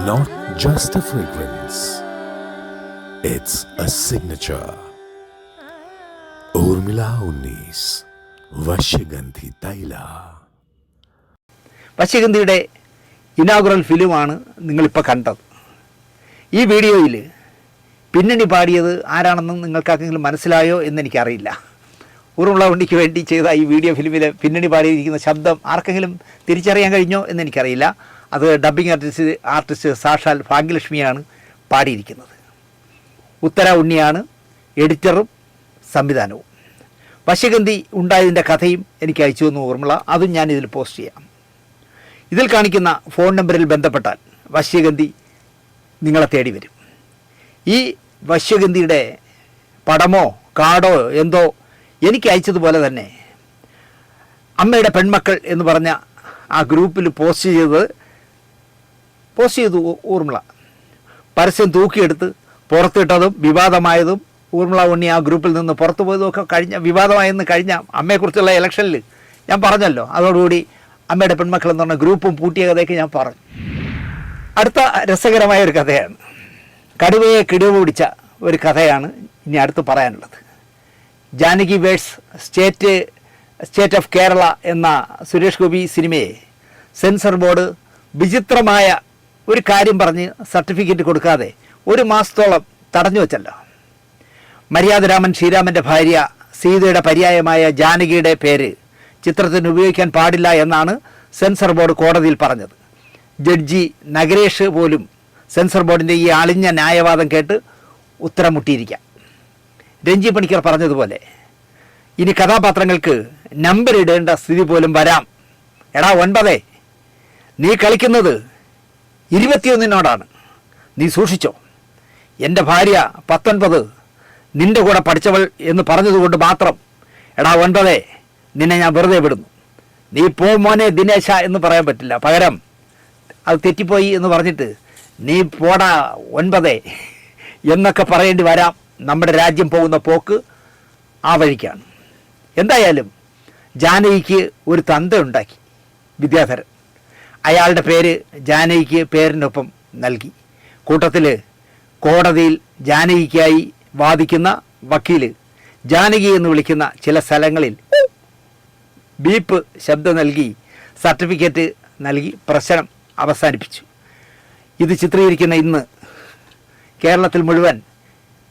Not just a fragrance, it's a signature. Urmila 19 Vashyagandhi തൈല. വശ്യഗന്ധിയുടെ ഇനാഗുറൽ ഫിലിമാണ് നിങ്ങളിപ്പോൾ കണ്ടത്. ഈ വീഡിയോയിൽ പിന്നണി പാടിയത് ആരാണെന്ന് നിങ്ങൾക്കാർക്കെങ്കിലും മനസ്സിലായോ എന്നെനിക്കറിയില്ല. ഊർമിള ഉണ്ണിക്ക് വേണ്ടി ചെയ്ത ഈ വീഡിയോ ഫിലിമിൽ പിന്നണി പാടിയിരിക്കുന്ന ശബ്ദം ആർക്കെങ്കിലും തിരിച്ചറിയാൻ കഴിഞ്ഞോ എന്നെനിക്കറിയില്ല. അത് ഡബ്ബിംഗ് ആർട്ടിസ്റ്റ് സാക്ഷാൽ ഭാഗ്യലക്ഷ്മിയാണ് പാടിയിരിക്കുന്നത്. ഉത്തര ഉണ്ണിയാണ് എഡിറ്ററും സംവിധാനവും. വശ്യഗന്ധി ഉണ്ടായതിൻ്റെ കഥയും എനിക്ക് അയച്ചു തന്നു ഊർമിള. അതും ഞാൻ ഇതിൽ പോസ്റ്റ് ചെയ്യാം. ഇതിൽ കാണിക്കുന്ന ഫോൺ നമ്പറിൽ ബന്ധപ്പെട്ടാൽ വശ്യഗന്ധി നിങ്ങളെ തേടി വരും. ഈ വശ്യഗന്ധിയുടെ പടമോ കാർഡോ എന്തോ എനിക്ക് അയച്ചതുപോലെ തന്നെ അമ്മയുടെ പെൺമക്കൾ എന്ന് പറഞ്ഞ ആ ഗ്രൂപ്പിൽ പോസ്റ്റ് ചെയ്തു ഊർമിള. പരസ്യം തൂക്കിയെടുത്ത് പുറത്തിട്ടതും വിവാദമായതും ഊർമിള ഉണ്ണി ആ ഗ്രൂപ്പിൽ നിന്ന് പുറത്തു പോയതും ഒക്കെ വിവാദമായെന്ന് കഴിഞ്ഞ അമ്മയെക്കുറിച്ചുള്ള ഇലക്ഷനിൽ ഞാൻ പറഞ്ഞല്ലോ. അതോടുകൂടി അമ്മയുടെ പെൺമക്കൾ എന്ന് പറഞ്ഞ ഗ്രൂപ്പും പൂട്ടിയ കഥയൊക്കെ ഞാൻ പറഞ്ഞു. അടുത്ത രസകരമായ ഒരു കഥയാണ്. കടുവയെ കിടുവ പിടിച്ച ഒരു കഥയാണ് ഇനി അടുത്ത് പറയാനുള്ളത്. Janaki versus state of Kerala എന്ന സുരേഷ് ഗോപി സിനിമയെ സെൻസർ ബോർഡ് വിചിത്രമായ ഒരു കാര്യം പറഞ്ഞ് സർട്ടിഫിക്കറ്റ് കൊടുക്കാതെ 1 മാസത്തോളം തടഞ്ഞു വച്ചല്ലോ. മര്യാദരാമൻ ശ്രീരാമൻ്റെ ഭാര്യ സീതയുടെ പര്യായമായ ജാനകിയുടെ പേര് ചിത്രത്തിന് ഉപയോഗിക്കാൻ പാടില്ല എന്നാണ് സെൻസർ ബോർഡ് കോടതിയിൽ പറഞ്ഞത്. ജഡ്ജി നഗരേഷ് പോലും സെൻസർ ബോർഡിൻ്റെ ഈ അളിഞ്ഞ ന്യായവാദം കേട്ട് ഉത്തരം മുട്ടിയിരിക്കാം. രഞ്ജി പണിക്കർ പറഞ്ഞതുപോലെ ഇനി കഥാപാത്രങ്ങൾക്ക് നമ്പർ ഇടേണ്ട സ്ഥിതി പോലും വരാം. എടാ 9, നീ കളിക്കുന്നത് 21 നീ സൂക്ഷിച്ചോ. എൻ്റെ ഭാര്യ 19 നിൻ്റെ കൂടെ പഠിച്ചവൾ എന്ന് പറഞ്ഞതുകൊണ്ട് മാത്രം എടാ 9 നിന്നെ ഞാൻ വെറുതെ വിടുന്നു. നീ പോ മോനെ ദിനേശ എന്ന് പറയാൻ പറ്റില്ല. പകരം അത് തെറ്റിപ്പോയി എന്ന് പറഞ്ഞിട്ട് നീ പോടാ 9 എന്നൊക്കെ പറയേണ്ടി വരാം. നമ്മുടെ രാജ്യം പോകുന്ന പോക്ക് ആ വഴിക്കാണ്. എന്തായാലും ജാനകിക്ക് ഒരു തന്തയുണ്ടാക്കി വിദ്യാധരൻ. അയാളുടെ പേര് ജാനകിക്ക് പേരിനൊപ്പം നൽകി. കൂട്ടത്തിൽ കോടതിയിൽ ജാനകിക്കായി വാദിക്കുന്ന വക്കീല് ജാനകി എന്ന് വിളിക്കുന്ന ചില സ്ഥലങ്ങളിൽ ബീപ്പ് ശബ്ദം നൽകി സർട്ടിഫിക്കറ്റ് നൽകി പ്രശ്നം അവസാനിപ്പിച്ചു. ഇത് ചിത്രീകരിക്കുന്ന ഇന്ന് കേരളത്തിൽ മുഴുവൻ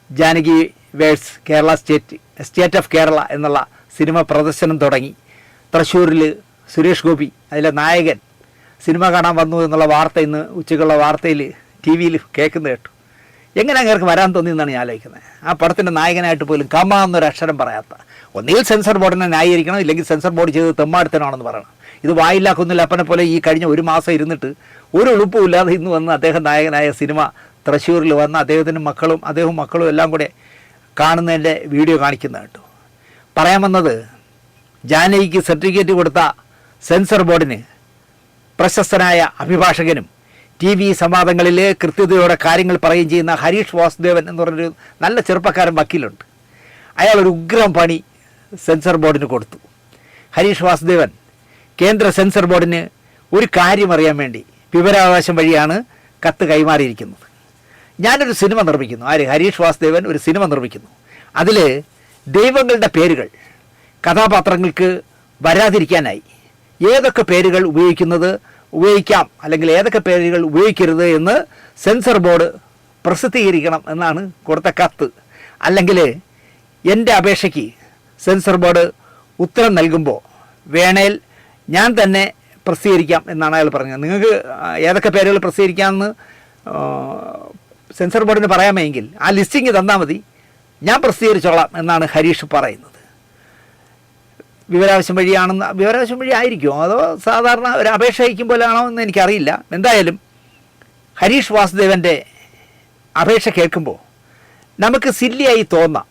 Janaki versus Kerala state of Kerala എന്നുള്ള സിനിമ പ്രദർശനം തുടങ്ങി. തൃശ്ശൂരിൽ സുരേഷ് ഗോപി അതിലെ നായകൻ സിനിമ കാണാൻ വന്നു എന്നുള്ള വാർത്ത ഇന്ന് ഉച്ചയ്ക്കുള്ള വാർത്തയിൽ ടി വിയിൽ കേൾക്കുന്നത് കേട്ടു. എങ്ങനെ അങ്ങേർക്ക് വരാൻ തോന്നിയെന്നാണ് ഞാൻ ആലോചിക്കുന്നത്. ആ പടത്തിൻ്റെ നായകനായിട്ട് പോലും കമ എന്നൊരു അക്ഷരം പറയാത്ത, ഒന്നുകിൽ സെൻസർ ബോർഡിനെ ന്യായീകരിക്കണം, ഇല്ലെങ്കിൽ സെൻസർ ബോർഡ് ചെയ്ത് തെമ്മാടുത്തനാണെന്ന് പറയണം. ഇത് വായില്ലാക്കുന്നില്ല അപ്പനെ പോലെ ഈ കഴിഞ്ഞ 1 മാസം ഇരുന്നിട്ട് ഒരു എളുപ്പമില്ലാതെ ഇന്ന് വന്ന് അദ്ദേഹം നായകനായ സിനിമ തൃശ്ശൂരിൽ വന്ന് അദ്ദേഹത്തിൻ്റെ അദ്ദേഹവും മക്കളും എല്ലാം കൂടെ കാണുന്നതിൻ്റെ വീഡിയോ കാണിക്കുന്നത് കേട്ടു. പറയാൻ വന്നത്, ജാനകിക്ക് സർട്ടിഫിക്കറ്റ് കൊടുത്ത സെൻസർ ബോർഡിന് പ്രശസ്തനായ അഭിഭാഷകനും TV സംവാദങ്ങളിൽ കൃത്യതയോടെ കാര്യങ്ങൾ പറയുകയും ചെയ്യുന്ന ഹരീഷ് വാസുദേവൻ എന്ന് പറഞ്ഞൊരു നല്ല ചെറുപ്പക്കാരൻ വക്കീലുണ്ട്. അയാളൊരു ഉഗ്രം പണി സെൻസർ ബോർഡിന് കൊടുത്തു. ഹരീഷ് വാസുദേവൻ കേന്ദ്ര സെൻസർ ബോർഡിന് ഒരു കാര്യം അറിയാൻ വേണ്ടി വിവരാവകാശം വഴിയാണ് കത്ത് കൈമാറിയിരിക്കുന്നത്. ഞാനൊരു സിനിമ നിർമ്മിക്കുന്നു. ഹരീഷ് വാസുദേവൻ ഒരു സിനിമ നിർമ്മിക്കുന്നു. അതിൽ ദൈവങ്ങളുടെ പേരുകൾ കഥാപാത്രങ്ങൾക്ക് വരാതിരിക്കാനായി ഏതൊക്കെ പേരുകൾ ഉപയോഗിക്കാം അല്ലെങ്കിൽ ഏതൊക്കെ പേരുകൾ ഉപയോഗിക്കരുത് എന്ന് സെൻസർ ബോർഡ് പ്രസിദ്ധീകരിക്കണം എന്നാണ് കൊടുത്ത കത്ത്. അല്ലെങ്കിൽ എൻ്റെ അപേക്ഷയ്ക്ക് സെൻസർ ബോർഡ് ഉത്തരം നൽകുമ്പോൾ വേണേൽ ഞാൻ തന്നെ പ്രസിദ്ധീകരിക്കാം എന്നാണ് അയാൾ പറഞ്ഞത്. നിങ്ങൾക്ക് ഏതൊക്കെ പേരുകൾ പ്രസിദ്ധീകരിക്കാമെന്ന് സെൻസർ ബോർഡിന് പറയാമെങ്കിൽ ആ ലിസ്റ്റിംഗ് തന്നാൽ മതി, ഞാൻ പ്രസിദ്ധീകരിച്ചോളാം എന്നാണ് ഹരീഷ് പറയുന്നത്. വിവരാവശ്യം വഴി ആയിരിക്കുമോ അതോ സാധാരണ ഒരു അപേക്ഷ അയക്കുമ്പോഴാണോ എന്ന് എനിക്കറിയില്ല. എന്തായാലും ഹരീഷ് വാസുദേവൻ്റെ അപേക്ഷ കേൾക്കുമ്പോൾ നമുക്ക് സില്ലിയായി തോന്നാം.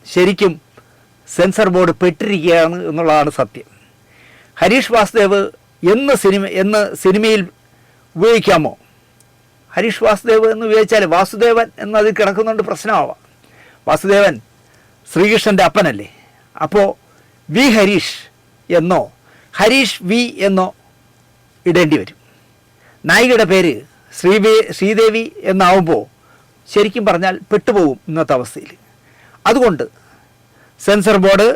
ശരിക്കും സെൻസർ ബോർഡ് പെട്ടിരിക്കുകയാണ് എന്നുള്ളതാണ് സത്യം. ഹരീഷ് വാസുദേവ് എന്ന് സിനിമയിൽ ഉപയോഗിക്കാമോ? ഹരീഷ് വാസുദേവ് എന്ന് ഉപയോഗിച്ചാൽ വാസുദേവൻ എന്നതിൽ കിടക്കുന്നുണ്ട് പ്രശ്നമാവാം. വാസുദേവൻ ശ്രീകൃഷ്ണൻ്റെ അപ്പനല്ലേ. അപ്പോൾ വി ഹരീഷ് എന്നോ ഹരീഷ് വി എന്നോ ഇടേണ്ടി വരും. നായികയുടെ പേര് ശ്രീദേവി എന്നാവുമ്പോൾ ശരിക്കും പറഞ്ഞാൽ പെട്ടുപോകും ഇന്നത്തെ അവസ്ഥയിൽ. അതുകൊണ്ട് സെൻസർ ബോർഡ്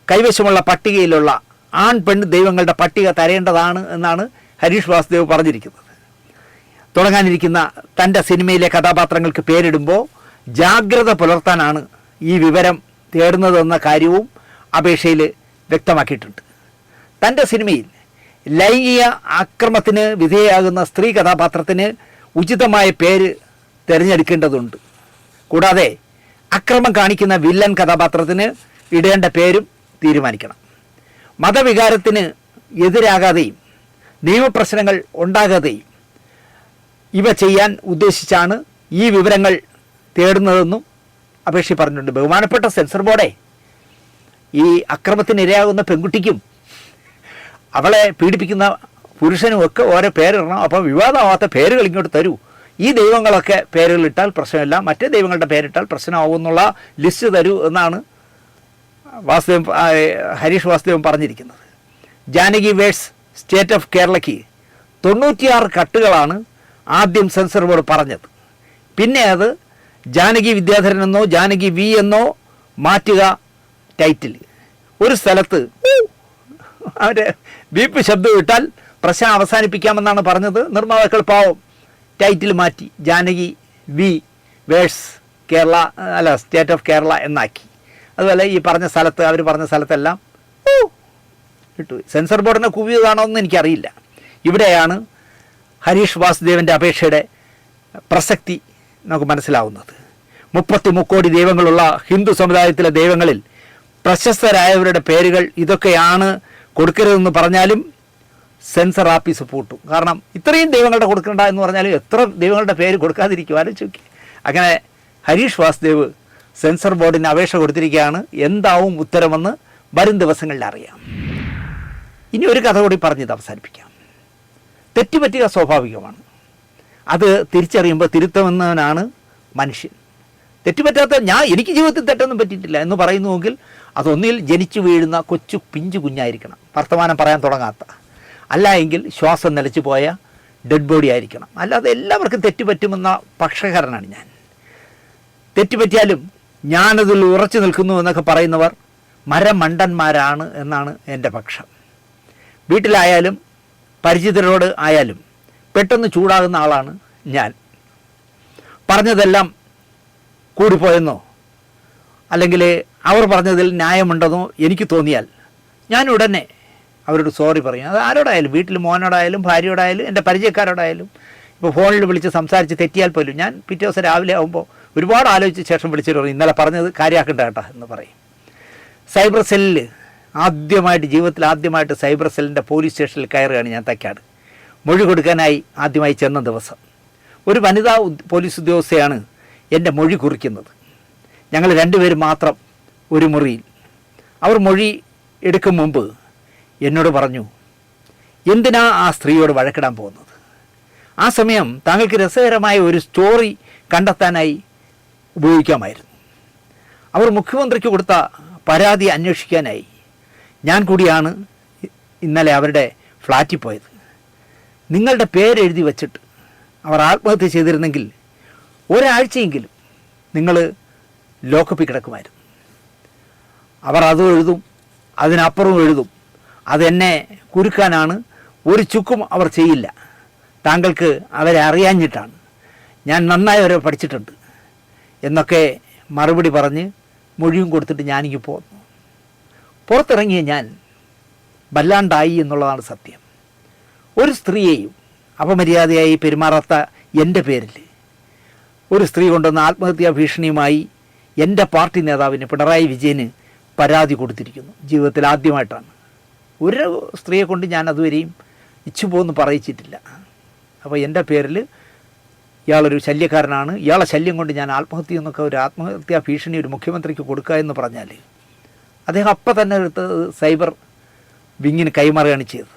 കൈവശമുള്ള പട്ടികയിലുള്ള ആൺ പെൺ ദൈവങ്ങളുടെ പട്ടിക തരേണ്ടതാണ് എന്നാണ് ഹരീഷ് വാസുദേവ് പറഞ്ഞിരിക്കുന്നത്. തുടങ്ങാനിരിക്കുന്ന തൻ്റെ സിനിമയിലെ കഥാപാത്രങ്ങൾക്ക് പേരിടുമ്പോൾ ജാഗ്രത പുലർത്താനാണ് ഈ വിവരം തേടുന്നതെന്ന കാര്യവും അപേക്ഷയിൽ വ്യക്തമാക്കിയിട്ടുണ്ട്. തൻ്റെ സിനിമയിൽ ലൈംഗിക ആക്രമണത്തിന് വിധേയയാകുന്ന സ്ത്രീ കഥാപാത്രത്തിന് ഉചിതമായ പേര് തിരഞ്ഞെടുക്കേണ്ടതുണ്ട്. കൂടാതെ അക്രമം കാണിക്കുന്ന വില്ലൻ കഥാപാത്രത്തിന് ഇടേണ്ട പേരും തീരുമാനിക്കണം. മതവികാരത്തിന് എതിരാകാതെയും നിയമപ്രശ്നങ്ങൾ ഉണ്ടാകാതെയും ഇവ ചെയ്യാൻ ഉദ്ദേശിച്ചാണ് ഈ വിവരങ്ങൾ തേടുന്നതെന്നും അപേക്ഷ പറഞ്ഞിട്ടുണ്ട്. ബഹുമാനപ്പെട്ട സെൻസർ ബോർഡേ, ഈ അക്രമത്തിനിരയാകുന്ന പെൺകുട്ടിക്കും അവളെ പീഡിപ്പിക്കുന്ന പുരുഷനും ഒക്കെ ഓരോ പേരിടണം. അപ്പോൾ വിവാദമാവാത്ത പേരുകൾ ഇങ്ങോട്ട് തരൂ. ഈ ദൈവങ്ങളൊക്കെ പേരുകളിട്ടാൽ പ്രശ്നമില്ല, മറ്റേ ദൈവങ്ങളുടെ പേരിട്ടാൽ പ്രശ്നമാവും എന്നുള്ള ലിസ്റ്റ് തരൂ എന്നാണ് ഹരീഷ് വാസുദേവൻ പറഞ്ഞിരിക്കുന്നത്. ജാനകി വേഴ്സ് സ്റ്റേറ്റ് ഓഫ് കേരളയ്ക്ക് 96 കട്ടുകളാണ് ആദ്യം സെൻസർ ബോർഡ് പറഞ്ഞത്. പിന്നെ അത് ജാനകി വിദ്യാധരൻ എന്നോ ജാനകി വി എന്നോ മാറ്റുക ടൈറ്റിൽ. ഒരു സ്ഥലത്ത് അവരെ ബീപ്പ് ശബ്ദം ഇട്ടാൽ പ്രശ്നം അവസാനിപ്പിക്കാമെന്നാണ് പറഞ്ഞത്. നിർമ്മാതാക്കൾ പാവം ടൈറ്റിൽ മാറ്റി ജാനകി വി വേഴ്സ് കേരള അല്ല സ്റ്റേറ്റ് ഓഫ് കേരള എന്നാക്കി. അതുപോലെ ഈ പറഞ്ഞ സ്ഥലത്ത് അവർ പറഞ്ഞ സ്ഥലത്തെല്ലാം ഇട്ടു. സെൻസർ ബോർഡിനെ കൂവിയതാണോ എന്ന് എനിക്കറിയില്ല. ഇവിടെയാണ് ഹരീഷ് വാസുദേവൻ്റെ അപേക്ഷയുടെ പ്രസക്തി നമുക്ക് മനസ്സിലാവുന്നത്. 33 കോടി ദൈവങ്ങളുള്ള ഹിന്ദു സമുദായത്തിലെ ദൈവങ്ങളിൽ പ്രശസ്തരായവരുടെ പേരുകൾ ഇതൊക്കെയാണ് കൊടുക്കരുതെന്ന് പറഞ്ഞാലും സെൻസർ ആഫീസ് പൂട്ടും. കാരണം ഇത്രയും ദൈവങ്ങളുടെ കൊടുക്കണ്ട എന്ന് പറഞ്ഞാലും എത്ര ദൈവങ്ങളുടെ പേര് കൊടുക്കാതിരിക്കും, ആലോചിച്ച് നോക്കി. അങ്ങനെ ഹരീഷ് വാസുദേവ് സെൻസർ ബോർഡിന് അപേക്ഷ കൊടുത്തിരിക്കുകയാണ്. എന്താവും ഉത്തരമെന്ന് വരും ദിവസങ്ങളിൽ അറിയാം. ഇനി ഒരു കഥ കൂടി പറഞ്ഞത് അവസാനിപ്പിക്കാം. തെറ്റുപറ്റുക സ്വാഭാവികമാണ്. അത് തിരിച്ചറിയുമ്പോൾ തിരുത്തുമെന്നവനാണ് മനുഷ്യൻ. തെറ്റുപറ്റാത്ത എനിക്ക് ജീവിതത്തിൽ തെറ്റൊന്നും പറ്റിയിട്ടില്ല എന്ന് പറയുന്നുവെങ്കിൽ അതൊന്നിൽ ജനിച്ചു വീഴുന്ന കൊച്ചു പിഞ്ചു കുഞ്ഞായിരിക്കണം, വർത്തമാനം പറയാൻ തുടങ്ങാത്ത. അല്ല എങ്കിൽ ശ്വാസം നിലച്ചു പോയ ഡെഡ് ബോഡി ആയിരിക്കണം. അല്ലാതെ എല്ലാവർക്കും തെറ്റുപറ്റുമെന്ന പക്ഷക്കാരനാണ് ഞാൻ. തെറ്റുപറ്റിയാലും ഞാനതിൽ ഉറച്ചു നിൽക്കുന്നു എന്നൊക്കെ പറയുന്നവർ മരമണ്ടന്മാരാണ് എന്നാണ് എൻ്റെ പക്ഷം. വീട്ടിലായാലും പരിചിതരോട് ആയാലും പെട്ടെന്ന് ചൂടാകുന്ന ആളാണ് ഞാൻ. പറഞ്ഞതെല്ലാം കൂടിപ്പോയെന്നോ അല്ലെങ്കിൽ അവർ പറഞ്ഞതിൽ ന്യായമുണ്ടെന്നോ എനിക്ക് തോന്നിയാൽ ഞാൻ ഉടനെ അവരോട് സോറി പറയും. അത് ആരോടായാലും, വീട്ടിൽ മോനോടായാലും ഭാര്യയോടായാലും എൻ്റെ പരിചയക്കാരോടായാലും. ഇപ്പോൾ ഫോണിൽ വിളിച്ച് സംസാരിച്ച് തെറ്റിയാൽ പോലും ഞാൻ പിറ്റേ ദിവസം രാവിലെ ആകുമ്പോൾ ഒരുപാട് ആലോചിച്ച ശേഷം വിളിച്ചിട്ട് പറയും ഇന്നലെ പറഞ്ഞത് കാര്യമാക്കണ്ട കേട്ടോ എന്ന് പറയും. സൈബർ സെല്ലിൽ ജീവിതത്തിൽ ആദ്യമായിട്ട് സൈബർ സെല്ലിൻ്റെ പോലീസ് സ്റ്റേഷനിൽ കയറുകയാണ് ഞാൻ. തൈക്കാട് മൊഴി കൊടുക്കാനായി ആദ്യമായി ചെന്ന ദിവസം ഒരു വനിതാ പോലീസ് ഉദ്യോഗസ്ഥയാണ് എൻ്റെ മൊഴി കുറിക്കുന്നത്. ഞങ്ങൾ രണ്ടുപേരും മാത്രം ഒരു മുറിയിൽ. അവർ മൊഴി എടുക്കും മുമ്പ് എന്നോട് പറഞ്ഞു, എന്തിനാ ആ സ്ത്രീയോട് വഴക്കിടാൻ പോകുന്നത്? ആ സമയം താങ്കൾക്ക് രസകരമായ ഒരു സ്റ്റോറി കണ്ടെത്താനായി ഉപയോഗിക്കാമായിരുന്നു. അവർ മുഖ്യമന്ത്രിക്ക് കൊടുത്ത പരാതി അന്വേഷിക്കാനായി ഞാൻ കൂടിയാണ് ഇന്നലെ അവരുടെ ഫ്ലാറ്റിൽ പോയത്. നിങ്ങളുടെ പേരെഴുതി വച്ചിട്ട് അവർ ആത്മഹത്യ ചെയ്തിരുന്നെങ്കിൽ ഒരാഴ്ചയെങ്കിലും നിങ്ങൾ ലോക്കപ്പിൽ കിടക്കുമായിരുന്നു. അവർ അതും എഴുതും, അതിനപ്പുറവും എഴുതും. അതെന്നെ കുരുക്കാനാണ്. ഒരു ചുക്കും അവർ ചെയ്യില്ല. താങ്കൾക്ക് അവരെ അറിയാഞ്ഞിട്ടാണ്. ഞാൻ നന്നായി അവരെ പഠിച്ചിട്ടുണ്ട് എന്നൊക്കെ മറുപടി പറഞ്ഞ് മൊഴിയും കൊടുത്തിട്ട് ഞാനിങ്ങ് പോന്നു. പുറത്തിറങ്ങിയ ഞാൻ വല്ലാണ്ടായി എന്നുള്ളതാണ് സത്യം. ഒരു സ്ത്രീയെയും അപമര്യാദയായി പെരുമാറാത്ത എൻ്റെ പേരിൽ ഒരു സ്ത്രീ കൊണ്ടുവന്ന ആത്മഹത്യാ ഭീഷണിയുമായി എൻ്റെ പാർട്ടി നേതാവിന് പിണറായി വിജയന് പരാതി കൊടുത്തിരിക്കുന്നു. ജീവിതത്തിൽ ആദ്യമായിട്ടാണ്. ഒരു സ്ത്രീയെ കൊണ്ട് ഞാൻ അതുവരെയും ഇച്ചുപോന്ന് പറയിച്ചിട്ടില്ല. അപ്പോൾ എൻ്റെ പേരിൽ ഇയാളൊരു ശല്യക്കാരനാണ്, ഇയാളെ ശല്യം കൊണ്ട് ഞാൻ ആത്മഹത്യ എന്നൊക്കെ ഒരു ആത്മഹത്യാ ഭീഷണി ഒരു മുഖ്യമന്ത്രിക്ക് കൊടുക്കുക എന്ന് പറഞ്ഞാൽ അദ്ദേഹം അപ്പം തന്നെ എടുത്ത് സൈബർ വിങ്ങിന് കൈമാറുകയാണ് ചെയ്തത്.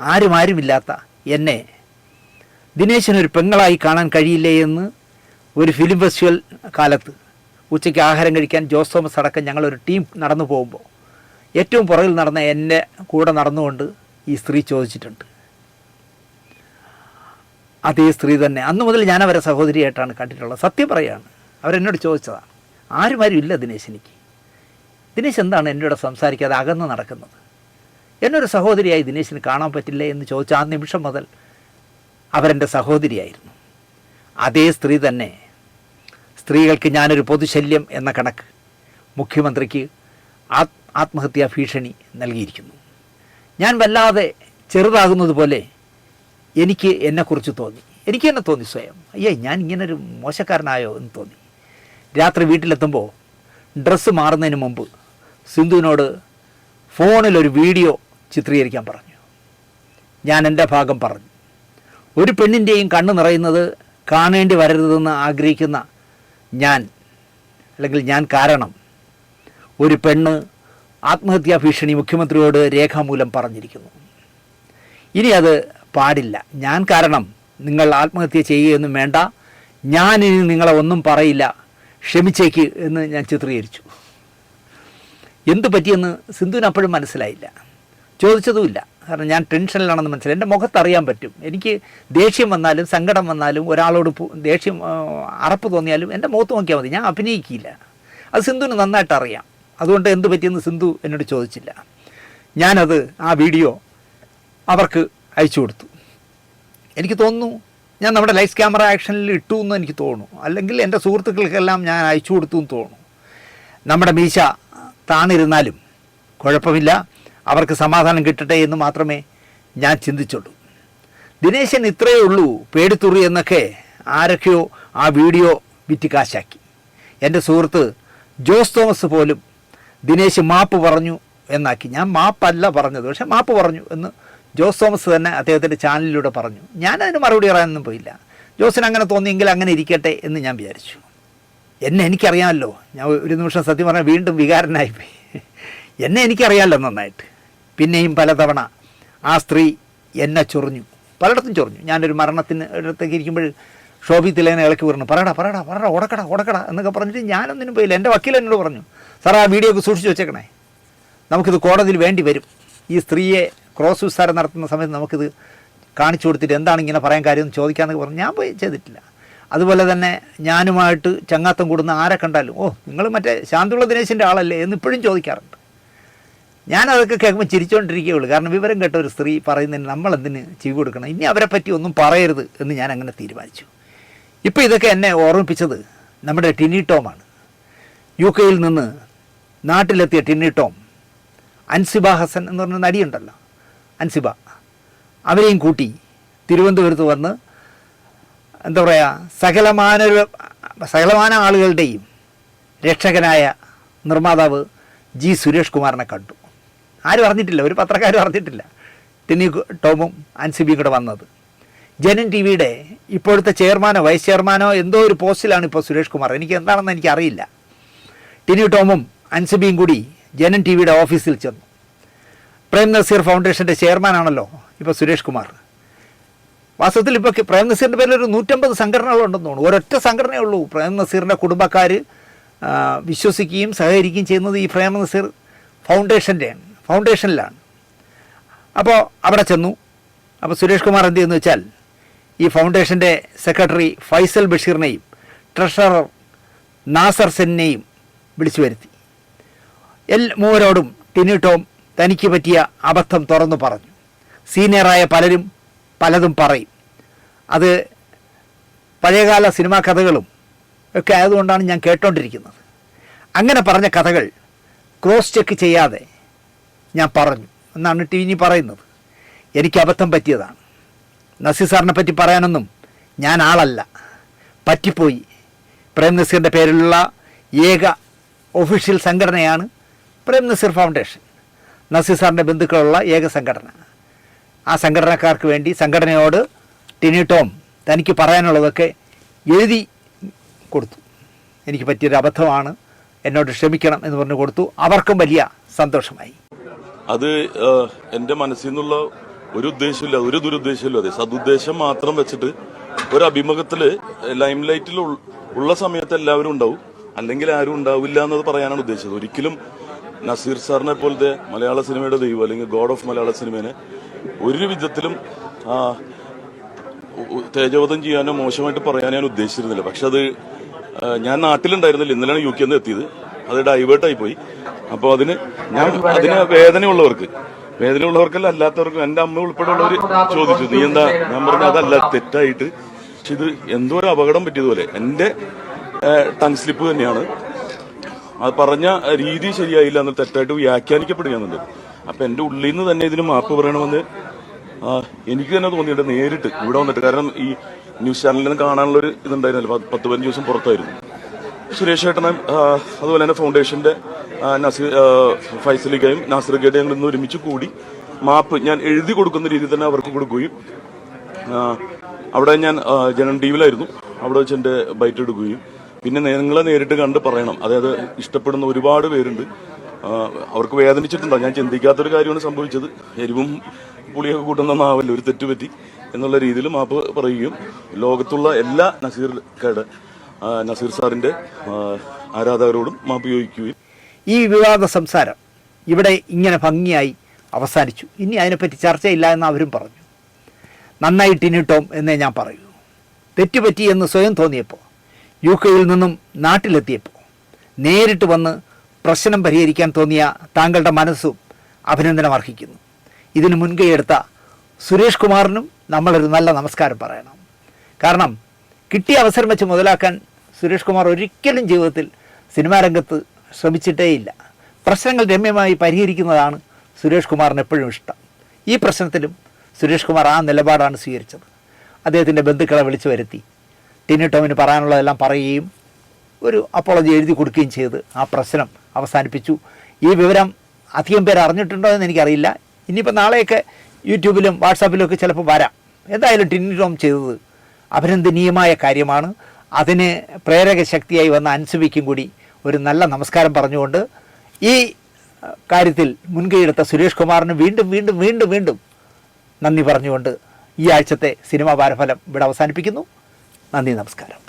ആരുമാരുമില്ലാത്ത എന്നെ ദിനേശനൊരു പെങ്ങളായി കാണാൻ കഴിയില്ലേ എന്ന് ഒരു ഫിലിം ഫെസ്റ്റിവൽ കാലത്ത് ഉച്ചയ്ക്ക് ആഹാരം കഴിക്കാൻ ജോസ് തോമസ് അടക്കം ഞങ്ങളൊരു ടീം നടന്നു പോകുമ്പോൾ ഏറ്റവും പുറകിൽ നടന്ന എൻ്റെ കൂടെ നടന്നുകൊണ്ട് ഈ സ്ത്രീ ചോദിച്ചിട്ടുണ്ട്. അതേ സ്ത്രീ തന്നെ. അന്നു മുതൽ ഞാൻ അവരെ സഹോദരിയായിട്ടാണ് കണ്ടിട്ടുള്ളത്. സത്യം പറയുകയാണ്. അവരെന്നോട് ചോദിച്ചതാണ്. ആരും ഇല്ല ദിനേശ്. ദിനേശ് എന്താണ് എന്നോട് സംസാരിക്കാതെ അകന്ന് നടക്കുന്നത്? എന്നൊരു സഹോദരിയായി ദിനേശിന് കാണാൻ പറ്റില്ലേ എന്ന് ചോദിച്ച ആ നിമിഷം മുതൽ അവരെൻ്റെ സഹോദരിയായിരുന്നു. അതേ സ്ത്രീ തന്നെ സ്ത്രീകൾക്ക് ഞാനൊരു പൊതുശല്യം എന്ന കണക്ക് മുഖ്യമന്ത്രിക്ക് ആത്മഹത്യാ ഭീഷണി നൽകിയിരിക്കുന്നു. ഞാൻ വല്ലാതെ ചെറുതാകുന്നത് പോലെ എനിക്ക് എന്നെക്കുറിച്ച് തോന്നി. എനിക്ക് തന്നെ തോന്നി സ്വയം, ഞാൻ ഇങ്ങനൊരു മോശക്കാരനായോ എന്ന് തോന്നി. രാത്രി വീട്ടിലെത്തുമ്പോൾ ഡ്രസ്സ് മാറുന്നതിന് മുമ്പ് സിന്ധുവിനോട് ഫോണിലൊരു വീഡിയോ ചിത്രീകരിക്കാൻ പറഞ്ഞു. ഞാൻ എൻ്റെ ഭാഗം പറഞ്ഞു. ഒരു പെണ്ണിൻ്റെയും കണ്ണ് നിറയുന്നത് കാണേണ്ടി വരരുതെന്ന് ആഗ്രഹിക്കുന്ന ഞാൻ കാരണം ഒരു പെണ്ണ് ആത്മഹത്യാ ഭീഷണി മുഖ്യമന്ത്രിയോട് രേഖാമൂലം പറഞ്ഞിരിക്കുന്നു. ഇനി അത് പാടില്ല. ഞാൻ കാരണം നിങ്ങൾ ആത്മഹത്യ ചെയ്യുകയൊന്നും വേണ്ട, ഞാനിനി നിങ്ങളെ ഒന്നും പറയില്ല, ക്ഷമിച്ചേക്ക് എന്ന് ഞാൻ ചിത്രീകരിച്ചു. എന്തു പറ്റിയെന്ന് സിന്ധുവിന് അപ്പോഴും മനസ്സിലായില്ല, ചോദിച്ചതുമില്ല. കാരണം ഞാൻ ടെൻഷനിലാണെന്ന് മനസ്സിലായി. എൻ്റെ മുഖത്തറിയാൻ പറ്റും. എനിക്ക് ദേഷ്യം വന്നാലും സങ്കടം വന്നാലും ഒരാളോട് ദേഷ്യം അറപ്പ് തോന്നിയാലും എൻ്റെ മുഖത്ത് നോക്കിയാൽ മതി, ഞാൻ അഭിനയിക്കില്ല. അത് സിന്ധുവിന് നന്നായിട്ട് അറിയാം. അതുകൊണ്ട് എന്തു പറ്റിയെന്ന് സിന്ധു എന്നോട് ചോദിച്ചില്ല. ഞാനത് ആ വീഡിയോ അവർക്ക് അയച്ചു കൊടുത്തു. എനിക്ക് തോന്നുന്നു ഞാൻ നമ്മുടെ ലൈഫ് ക്യാമറ ആക്ഷനിൽ ഇട്ടു എന്ന് എനിക്ക് തോന്നുന്നു. അല്ലെങ്കിൽ എൻ്റെ സുഹൃത്തുക്കൾക്കെല്ലാം ഞാൻ അയച്ചു കൊടുത്തു എന്ന് തോന്നുന്നു. നമ്മുടെ മീശ താണിരുന്നാലും കുഴപ്പമില്ല, അവർക്ക് സമാധാനം കിട്ടട്ടെ എന്ന് മാത്രമേ ഞാൻ ചിന്തിച്ചുള്ളൂ. ദിനേശൻ ഇത്രയേ ഉള്ളൂ പേടിത്തുറി എന്നൊക്കെ ആരൊക്കെയോ ആ വീഡിയോ വിറ്റ് കാശാക്കി. എൻ്റെ സുഹൃത്ത് ജോസ് തോമസ് പോലും ദിനേശ് മാപ്പ് പറഞ്ഞു എന്നാക്കി. ഞാൻ മാപ്പല്ല പറഞ്ഞത്, പക്ഷേ മാപ്പ് പറഞ്ഞു എന്ന് ജോസ് തോമസ് തന്നെ അദ്ദേഹത്തിൻ്റെ ചാനലിലൂടെ പറഞ്ഞു. ഞാനതിന് മറുപടി പറയാനൊന്നും പോയില്ല. ജോസിന് അങ്ങനെ തോന്നിയെങ്കിൽ അങ്ങനെ ഇരിക്കട്ടെ എന്ന് ഞാൻ വിചാരിച്ചു. എനിക്കറിയാമല്ലോ. ഞാൻ ഒരു നിമിഷം സത്യം പറഞ്ഞാൽ വീണ്ടും വികാരനായിപ്പോയി. എനിക്കറിയാമല്ലോ നന്നായിട്ട്. പിന്നെയും പലതവണ ആ സ്ത്രീ എന്നെ ചൊറിഞ്ഞു, പലയിടത്തും ചൊറിഞ്ഞു. ഞാനൊരു മരണത്തിന് ഇടത്തേക്ക് ഇരിക്കുമ്പോൾ ഷോബി തിലേനെ ഇളക്കി പറഞ്ഞു, പറയടാ ഉടക്കടാ എന്നൊക്കെ പറഞ്ഞിട്ട് ഞാനൊന്നിനും പോയില്ല. എൻ്റെ വക്കീൽ എന്നോട് പറഞ്ഞു, സാർ ആ വീഡിയോ ഒക്കെ സൂക്ഷിച്ച് വെച്ചേക്കണേ, നമുക്കിത് കോടതിയിൽ വേണ്ടി വരും. ഈ സ്ത്രീയെ ക്രോസ് വിസ്താരം നടത്തുന്ന സമയത്ത് നമുക്കിത് കാണിച്ചു കൊടുത്തിട്ട് എന്താണ് ഇങ്ങനെ പറയാൻ കാര്യമെന്ന് ചോദിക്കാമെന്നൊക്കെ പറഞ്ഞു. ഞാൻ പോയി ചെയ്തിട്ടില്ല. അതുപോലെ തന്നെ ഞാനുമായിട്ട് ചങ്ങാത്തം കൂടുന്ന ആരെ കണ്ടാലും നിങ്ങൾ മറ്റേ ശാന്തിയുള്ള ദിനേശിൻ്റെ ആളല്ലേ എന്ന് ഇപ്പോഴും ചോദിക്കാറുണ്ട്. ഞാനതൊക്കെ കേൾക്കുമ്പോൾ ചിരിച്ചുകൊണ്ടിരിക്കുകയുള്ളൂ. കാരണം വിവരം കേട്ട ഒരു സ്ത്രീ പറയുന്നതിന് നമ്മളെന്തിന് ചെവി കൊടുക്കണം, ഇനി അവരെ പറ്റി ഒന്നും പറയരുത് എന്ന് ഞാൻ അങ്ങനെ തീരുമാനിച്ചു. ഇപ്പോൾ ഇതൊക്കെ എന്നെ ഓർമ്മിപ്പിച്ചത് നമ്മുടെ ടിനി ടോമാണ്. UK നിന്ന് നാട്ടിലെത്തിയ ടിനി ടോം, അൻസിബ ഹസൻ എന്ന് പറഞ്ഞ നടിയുണ്ടല്ലോ, അൻസിബ, അവരെയും കൂട്ടി തിരുവനന്തപുരത്ത് വന്ന് എന്താ പറയുക, സകലമാന ആളുകളുടെയും രക്ഷകനായ നിർമ്മാതാവ് G. സുരേഷ് കുമാറിനെ കണ്ടു. ആരും അറിഞ്ഞിട്ടില്ല, ഒരു പത്രക്കാരും അറിഞ്ഞിട്ടില്ല ടിനി ടോമും അൻസിബിയും കൂടെ വന്നത്. ജനൻ TV യുടെ ഇപ്പോഴത്തെ ചെയർമാനോ വൈസ് ചെയർമാനോ എന്തോ ഒരു പോസ്റ്റിലാണ് ഇപ്പോൾ സുരേഷ് കുമാർ. എനിക്ക് എന്താണെന്ന് എനിക്കറിയില്ല. ടിനി ടോമും അൻസിബിയും കൂടി ജനൻ TV യുടെ ഓഫീസിൽ ചെന്നു. പ്രേം നസീർ ഫൗണ്ടേഷൻ്റെ ചെയർമാനാണല്ലോ ഇപ്പോൾ സുരേഷ് കുമാർ. വാസ്തവത്തിൽ ഇപ്പോൾ പ്രേം നസീറിൻ്റെ പേരിൽ ഒരു 150 സംഘടനകളുണ്ടെന്ന് തോന്നുന്നു. ഒരൊറ്റ സംഘടനയേ ഉള്ളൂ പ്രേം നസീറിൻ്റെ കുടുംബക്കാർ വിശ്വസിക്കുകയും സഹകരിക്കുകയും ചെയ്യുന്നത് ഈ പ്രേം നസീർ ഫൗണ്ടേഷനിലാണ്. അപ്പോൾ അവിടെ ചെന്നു. അപ്പോൾ സുരേഷ് കുമാർ എന്ത് ചെയ്യുന്നു വെച്ചാൽ ഈ ഫൗണ്ടേഷൻ്റെ സെക്രട്ടറി ഫൈസൽ ബഷീറിനെയും ട്രഷറർ നാസർ സെന്നിനെയും വിളിച്ചു വരുത്തി. മൂവരോടും ടിനി ടോം തനിക്ക് പറ്റിയ അബദ്ധം തുറന്നു പറഞ്ഞു. സീനിയറായ പലരും പലതും പറയും. അത് പഴയകാല സിനിമാ കഥകളും ഒക്കെ ആയതുകൊണ്ടാണ് ഞാൻ കേട്ടോണ്ടിരിക്കുന്നത്. അങ്ങനെ പറഞ്ഞ കഥകൾ ക്രോസ് ചെക്ക് ചെയ്യാതെ ഞാൻ പറഞ്ഞു എന്നാണ് ടിനി പറയുന്നത്. എനിക്ക് അബദ്ധം പറ്റിയതാണ്. നസീർ സാറിനെ പറ്റി പറയാനൊന്നും ഞാൻ ആളല്ല, പറ്റിപ്പോയി. പ്രേം നസീറിൻ്റെ പേരിലുള്ള ഏക ഒഫീഷ്യൽ സംഘടനയാണ് പ്രേം നസീർ ഫൗണ്ടേഷൻ. നസീർ സാറിൻ്റെ ബന്ധുക്കളുള്ള ഏക സംഘടന. ആ സംഘടനക്കാർക്ക് വേണ്ടി സംഘടനയോട് ടിനി ടോം തനിക്ക് പറയാനുള്ളതൊക്കെ എഴുതി കൊടുത്തു. എനിക്ക് പറ്റിയൊരു അബദ്ധമാണ്, എന്നോട് ക്ഷമിക്കണം എന്ന് പറഞ്ഞു കൊടുത്തു. അവർക്കും വലിയ സന്തോഷമായി. അത് എൻ്റെ മനസ്സിൽ നിന്നുള്ള ഒരു ഉദ്ദേശമില്ല, ഒരു ദുരുദ്ദേശമില്ല. അതെ, സതുദ്ദേശം മാത്രം വെച്ചിട്ട് ഒരു അഭിമുഖത്തിൽ ലൈം ലൈറ്റിൽ ഉള്ള സമയത്ത് എല്ലാവരും ഉണ്ടാവും, അല്ലെങ്കിൽ ആരും ഉണ്ടാവില്ല എന്നത് പറയാനാണ് ഉദ്ദേശിച്ചത്. ഒരിക്കലും നസീർ സാറിനെ പോലത്തെ മലയാള സിനിമയുടെ ദൈവം അല്ലെങ്കിൽ ഗോഡ് ഓഫ് മലയാള സിനിമേനെ ഒരു വിധത്തിലും തേജോവധം ചെയ്യാനോ മോശമായിട്ട് പറയാനോ ഞാൻ ഉദ്ദേശിച്ചിരുന്നില്ല. പക്ഷെ അത് ഞാൻ നാട്ടിലുണ്ടായിരുന്നില്ല, ഇന്നലെയാണ് യു കെന്ന് എത്തിയത്. അത് ഡൈവേർട്ടായി പോയി. അപ്പോൾ അതിന് വേദനയുള്ളവർക്കല്ല, അല്ലാത്തവർക്കും എൻ്റെ അമ്മ ഉൾപ്പെടെയുള്ളവർ ചോദിച്ചു, നീ എന്താ? ഞാൻ പറഞ്ഞു അതല്ല, തെറ്റായിട്ട്. പക്ഷെ ഇത് എന്തോ ഒരു അപകടം പറ്റിയതുപോലെ എൻ്റെ ടങ് സ്ലിപ്പ് തന്നെയാണ്. അത് പറഞ്ഞ രീതി ശരിയായില്ല എന്ന് തെറ്റായിട്ട് വ്യാഖ്യാനിക്കപ്പെടുകയാണെന്നുണ്ട്. അപ്പം എൻ്റെ ഉള്ളിൽ നിന്ന് തന്നെ ഇതിന് മാപ്പ് പറയണമെന്ന് എനിക്ക് തന്നെ തോന്നിയിട്ട് നേരിട്ട് ഇവിടെ വന്നിട്ട്. കാരണം ഈ ന്യൂസ് ചാനലിൽ കാണാനുള്ളൊരു ഇതുണ്ടായിരുന്നല്ലോ, 10-15 ദിവസം പുറത്തായിരുന്നു. സുരേഷ് ഏട്ടനും അതുപോലെ തന്നെ ഫൗണ്ടേഷന്റെ ഫൈസലിക്കയും നാസിറിക്കയും ഞങ്ങൾ ഇന്ന് ഒരുമിച്ച് കൂടി മാപ്പ് ഞാൻ എഴുതി കൊടുക്കുന്ന രീതിയിൽ തന്നെ അവർക്ക് കൊടുക്കുകയും, അവിടെ ഞാൻ ജനം ടിവിയിലായിരുന്നു, അവിടെ വെച്ച് എൻ്റെ ബൈറ്റ് എടുക്കുകയും, പിന്നെ നിങ്ങളെ നേരിട്ട് കണ്ട് പറയണം. അതായത് ഇഷ്ടപ്പെടുന്ന ഒരുപാട് പേരുണ്ട്, അവർക്ക് വേദനിച്ചിട്ടുണ്ടാവും. ഞാൻ ചിന്തിക്കാത്തൊരു കാര്യമാണ് സംഭവിച്ചത്. എരിവും പുളിയൊക്കെ കൂട്ടുന്ന നാവല്ല, ഒരു തെറ്റുപറ്റി എന്നുള്ള രീതിയിൽ മാപ്പ് പറയുകയും, ലോകത്തുള്ള എല്ലാ നസീർ സാറിന്റെ ആരാധകരോടും മാപ്പ് ചോദിക്കുകയും. ഈ വിവാദ സംസാരം ഇവിടെ ഇങ്ങനെ ഭംഗിയായി അവസാനിച്ചു. ഇനി അതിനെപ്പറ്റി ചർച്ചയില്ല എന്ന് അവരും പറഞ്ഞു. നന്നായി ടിനിട്ടോം എന്നേ ഞാൻ പറയൂ. തെറ്റുപറ്റി എന്ന് സ്വയം തോന്നിയപ്പോൾ, യു കെയിൽ നിന്നും നാട്ടിലെത്തിയപ്പോൾ നേരിട്ട് വന്ന് പ്രശ്നം പരിഹരിക്കാൻ തോന്നിയ താങ്കളുടെ മനസ്സും അഭിനന്ദനം അർഹിക്കുന്നു. ഇതിന് മുൻകൈയെടുത്ത സുരേഷ് കുമാറിനും നമ്മളൊരു നല്ല നമസ്കാരം പറയണം. കാരണം കിട്ടിയ അവസരം വെച്ച് മുതലാക്കാൻ സുരേഷ് കുമാർ ഒരിക്കലും ജീവിതത്തിൽ സിനിമാ രംഗത്ത് ശ്രമിച്ചിട്ടേയില്ല. പ്രശ്നങ്ങൾ രമ്യമായി പരിഹരിക്കുന്നതാണ് സുരേഷ് കുമാറിന് എപ്പോഴും ഇഷ്ടം. ഈ പ്രശ്നത്തിലും സുരേഷ് കുമാർ ആ നിലപാടാണ് സ്വീകരിച്ചത്. അദ്ദേഹത്തിൻ്റെ ബന്ധുക്കളെ വിളിച്ചു വരുത്തി ടിനി ടോമിന് പറയാനുള്ളതെല്ലാം പറയുകയും ഒരു അപ്പോളജി എഴുതി കൊടുക്കുകയും ചെയ്ത് ആ പ്രശ്നം അവസാനിപ്പിച്ചു. ഈ വിവരം അധികം പേര് അറിഞ്ഞിട്ടുണ്ടോ എന്ന് എനിക്കറിയില്ല. ഇനിയിപ്പോൾ നാളെയൊക്കെ യൂട്യൂബിലും വാട്സാപ്പിലും ഒക്കെ ചിലപ്പോൾ വരാം. എന്തായാലും ടിനി ടോം ചെയ്തത് അഭിനന്ദനീയമായ കാര്യമാണ്. അതിന് പ്രേരക ശക്തിയായി വന്ന അൻസുബിക്കും കൂടി ഒരു നല്ല നമസ്കാരം പറഞ്ഞുകൊണ്ട് ഈ കാര്യത്തിൽ മുൻകൈയെടുത്ത സുരേഷ് കുമാറിന് വീണ്ടും വീണ്ടും വീണ്ടും വീണ്ടും നന്ദി പറഞ്ഞുകൊണ്ട് ഈ ആഴ്ചത്തെ സിനിമാ വാരഫലം ഇവിടെ അവസാനിപ്പിക്കുന്നു. നന്ദി, നമസ്കാരം.